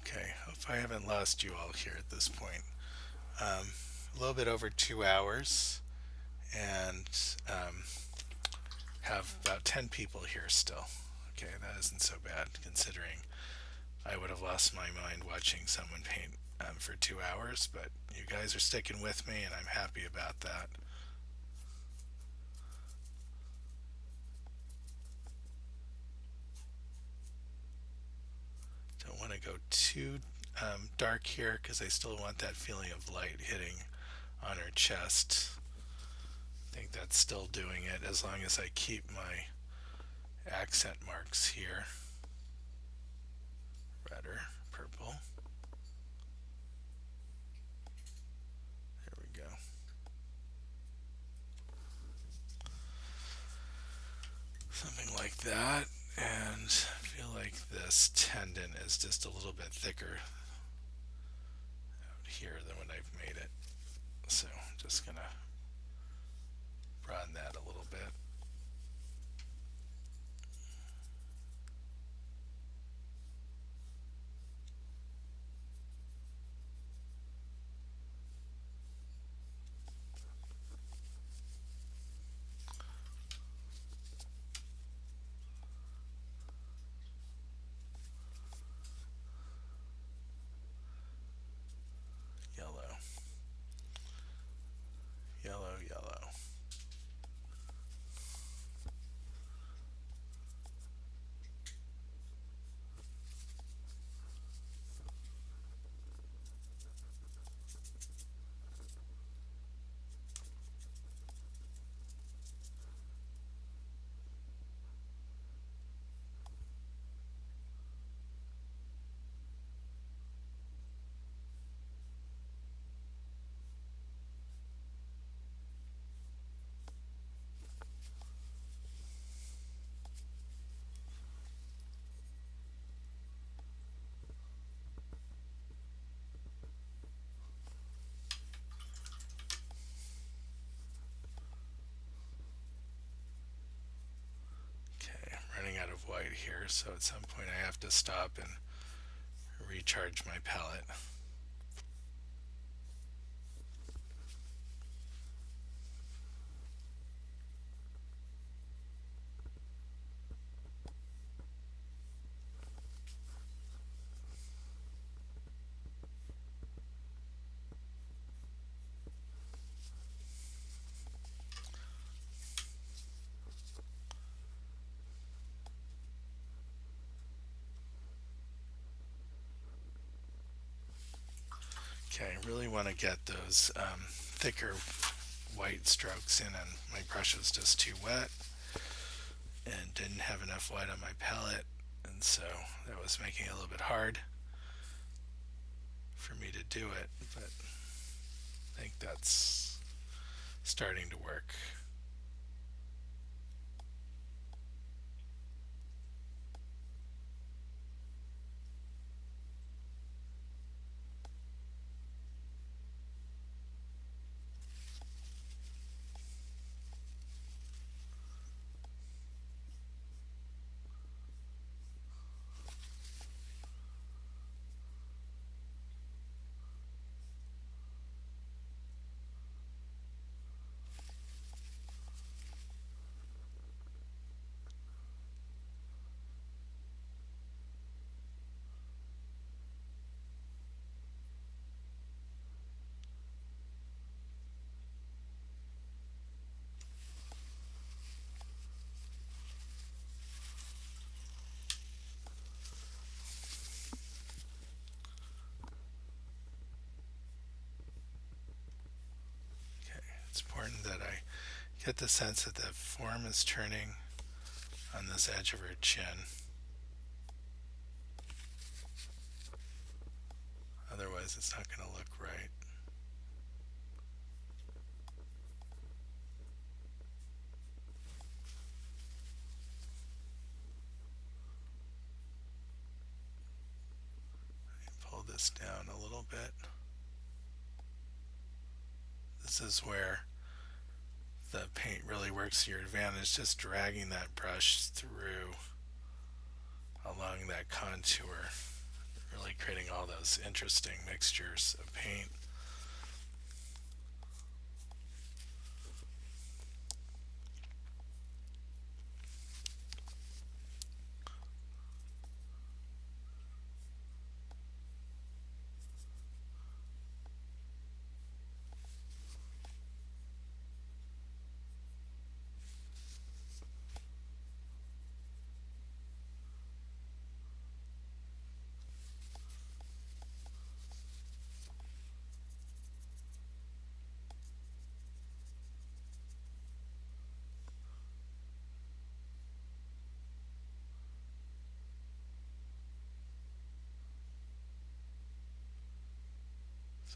Okay, hope I haven't lost you all here at this point. A little bit over 2 hours, and um, have about 10 people here still. Okay, that isn't so bad considering I would have lost my mind watching someone paint for 2 hours, but you guys are sticking with me, and I'm happy about that. Don't want to go too dark here because I still want that feeling of light hitting on her chest. I think that's still doing it as long as I keep my accent marks here. Redder, purple. There we go. Something like that. And I feel like this tendon is just a little bit thicker out here than when I've made it. So I'm just going to broaden that a little bit. Yellow, yellow, yellow. Okay, I'm running out of white here, so at some point I have to stop and recharge my palette. Okay, I really want to get those thicker white strokes in, and my brush was just too wet and didn't have enough white on my palette, and so that was making it a little bit hard for me to do it, but I think that's starting to work. important that I get the sense that the form is turning on this edge of her chin. Otherwise, it's not going to look right. Pull this down a little bit. This is where the paint really works to your advantage, just dragging that brush through along that contour, really creating all those interesting mixtures of paint.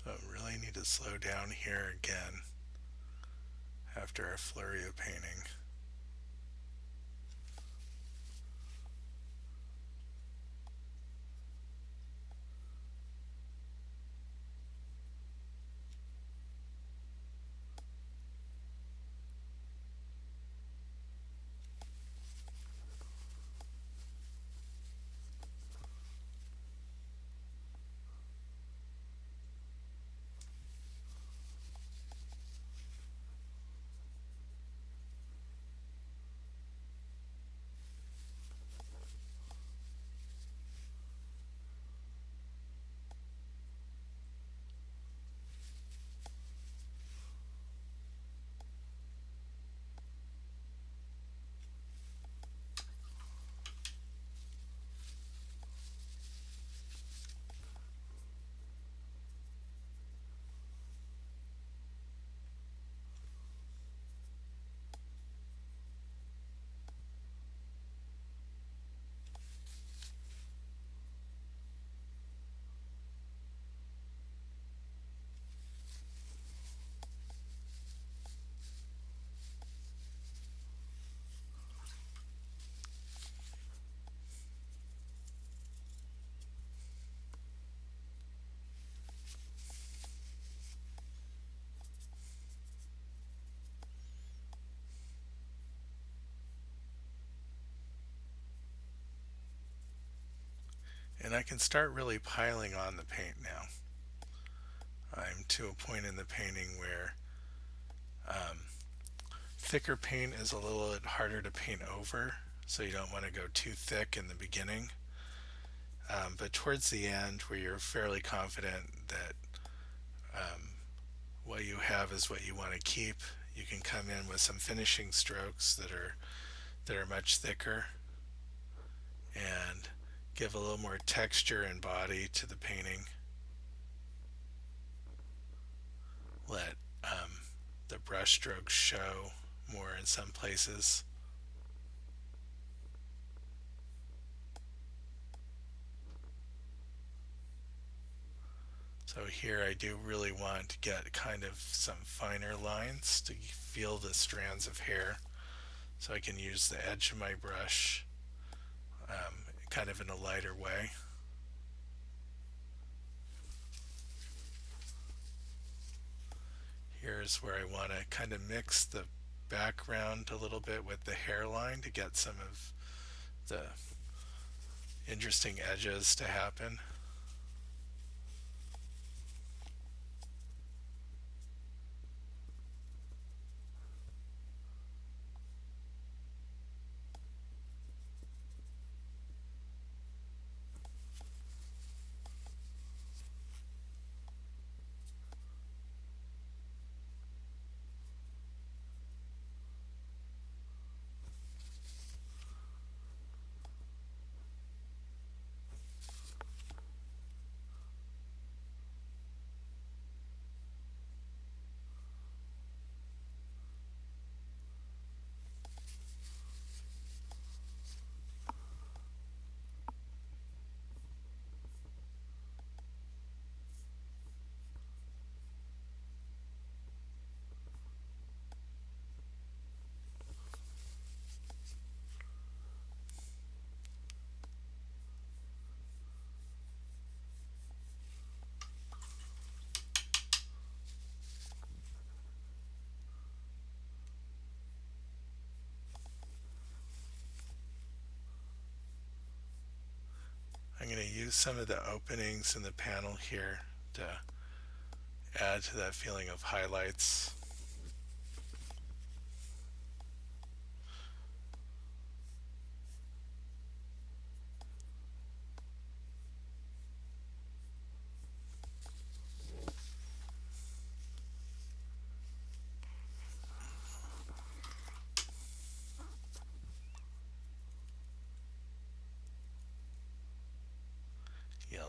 So really need to slow down here again after a flurry of painting. And I can start really piling on the paint now. I'm to a point in the painting where um, thicker paint is a little bit harder to paint over, so you don't want to go too thick in the beginning. But towards the end, where you're fairly confident that um, what you have is what you want to keep, you can come in with some finishing strokes that are much thicker and give a little more texture and body to the painting. Let the brush strokes show more in some places. So here I do really want to get kind of some finer lines to feel the strands of hair. So I can use the edge of my brush kind of in a lighter way. Here's where I want to kind of mix the background a little bit with the hairline to get some of the interesting edges to happen. use some of the openings in the panel here to add to that feeling of highlights. Yellow.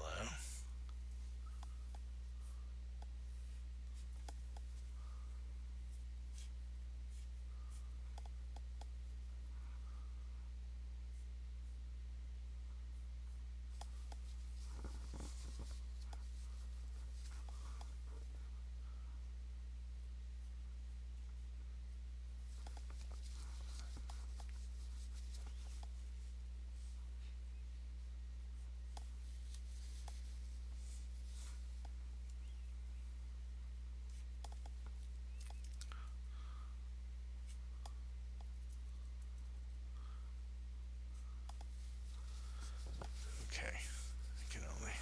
Okay, I can only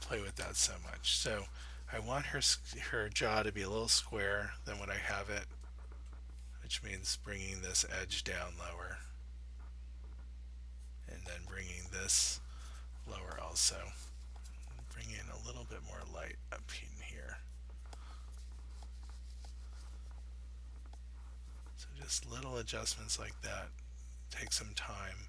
play with that so much. So I want her jaw to be a little square than what I have it, which means bringing this edge down lower, and then bringing this lower also. Bring in a little bit more light up in here. So just little adjustments like that take some time.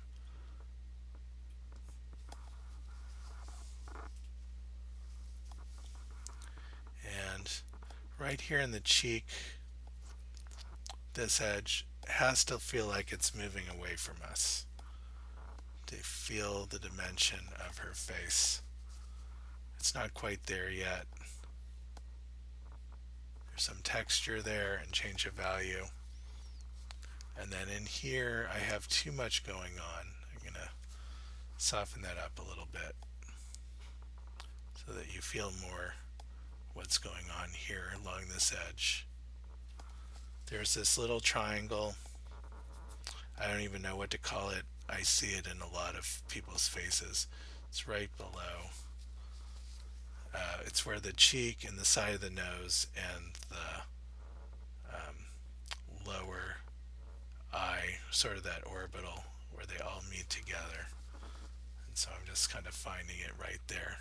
And right here in the cheek, this edge has to feel like it's moving away from us, to feel the dimension of her face. It's not quite there yet. There's some texture there and change of value. And then in here, I have too much going on. I'm going to soften that up a little bit so that you feel more what's going on here along this edge. There's this little triangle. I don't even know what to call it. I see it in a lot of people's faces. It's right below. It's where the cheek and the side of the nose and the lower eye, sort of that orbital where they all meet together. And so I'm just kind of finding it right there.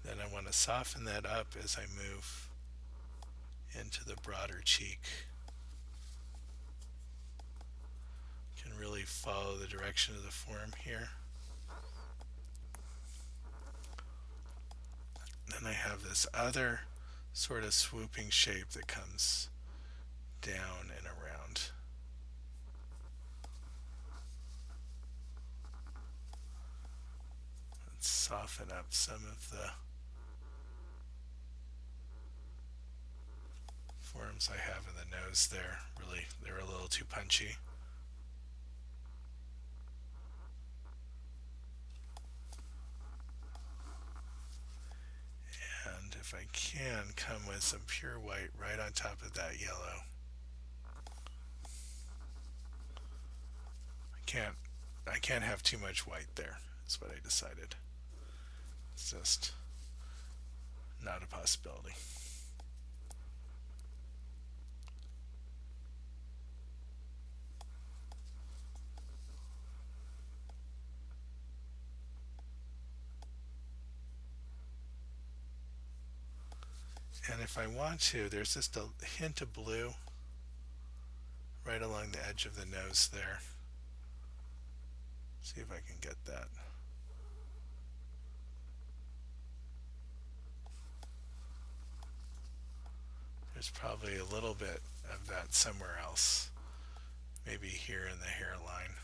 Then I want to soften that up as I move into the broader cheek. Can really follow the direction of the form here. Then I have this other sort of swooping shape that comes down and around. Let's soften up some of the forms I have in the nose there. Really, they're a little too punchy. And if I can, come with some pure white right on top of that yellow. I can't have too much white there. That's what I decided. It's just not a possibility. And if I want to, there's just a hint of blue right along the edge of the nose there. See if I can get that. There's probably a little bit of that somewhere else. Maybe here in the hairline.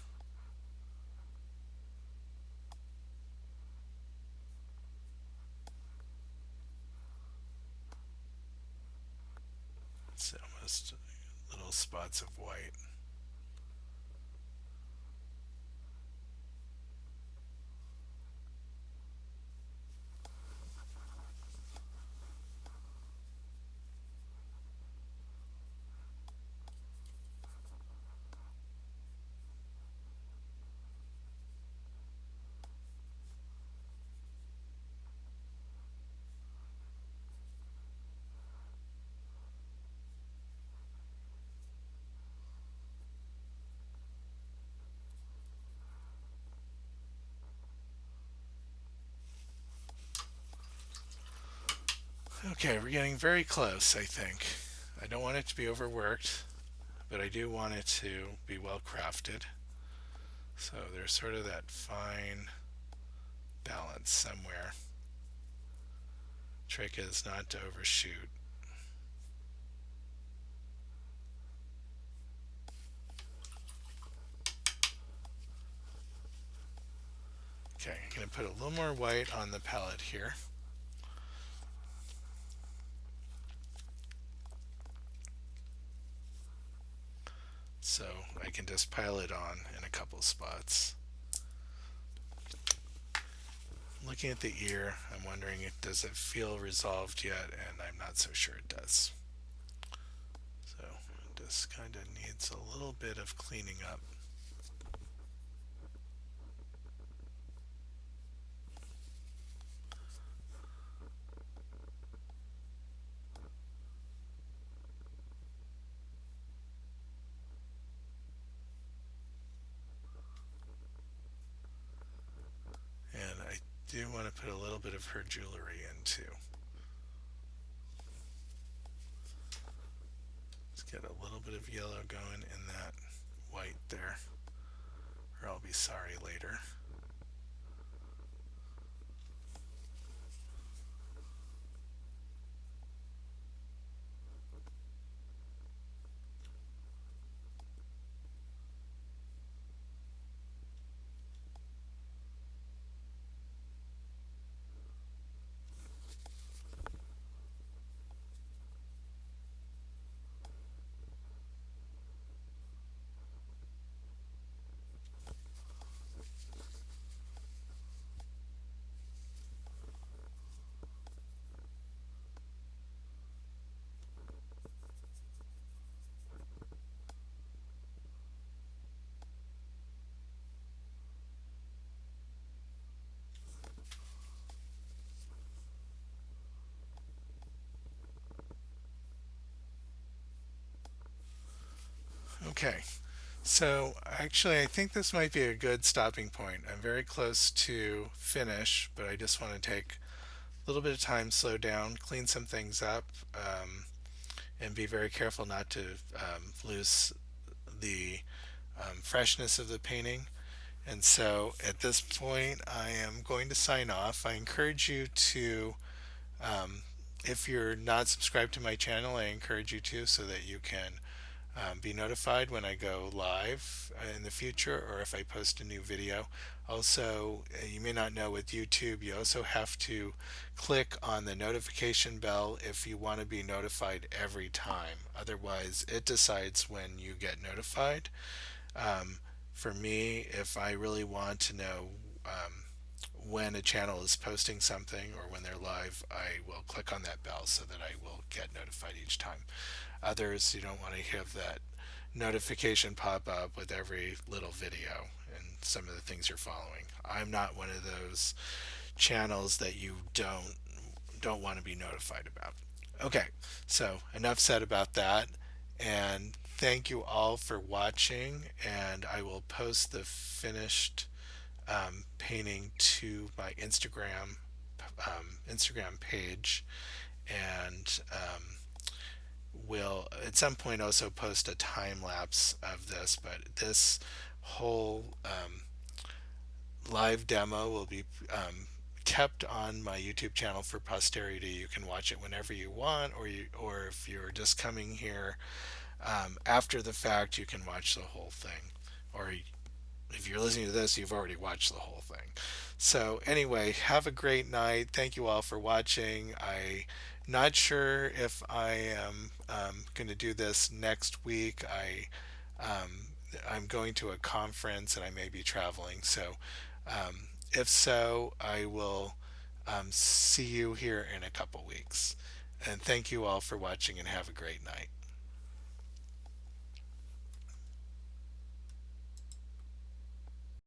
It's almost little spots of white. Okay, we're getting very close, I think. I don't want it to be overworked, but I do want it to be well crafted. So there's sort of that fine balance somewhere. Trick is not to overshoot. Okay, I'm going to put a little more white on the palette here. So I can just pile it on in a couple spots. Looking at the ear, I'm wondering does it feel resolved yet, and I'm not so sure it does. So it just kind of needs a little bit of cleaning up. And I do want to put a little bit of her jewelry in too. Let's get a little bit of yellow going in that white there, or I'll be sorry later. Okay, so actually, I think this might be a good stopping point. I'm very close to finish, but I just want to take a little bit of time, slow down, clean some things up, and be very careful not to lose the freshness of the painting. And so at this point, I am going to sign off. I encourage you to, um, if you're not subscribed to my channel, I encourage you to so that you can be notified when I go live in the future or if I post a new video. Also, you may not know with YouTube, you also have to click on the notification bell if you want to be notified every time. Otherwise, it decides when you get notified. Um, for me, if I really want to know when a channel is posting something or when they're live, I will click on that bell so that I will get notified each time. Others, you don't want to have that notification pop up with every little video and some of the things you're following. I'm not one of those channels that you don't want to be notified about. Okay, so enough said about that, and thank you all for watching, and I will post the finished painting to my Instagram page, and will at some point also post a time lapse of this. But this whole live demo will be kept on my YouTube channel for posterity. You can watch it whenever you want, or if you're just coming here after the fact, you can watch the whole thing. Or if you're listening to this, you've already watched the whole thing. So anyway, have a great night. Thank you all for watching. I'm not sure if I am going to do this next week. I'm going to a conference and I may be traveling. So if so, I will see you here in a couple weeks. And thank you all for watching and have a great night.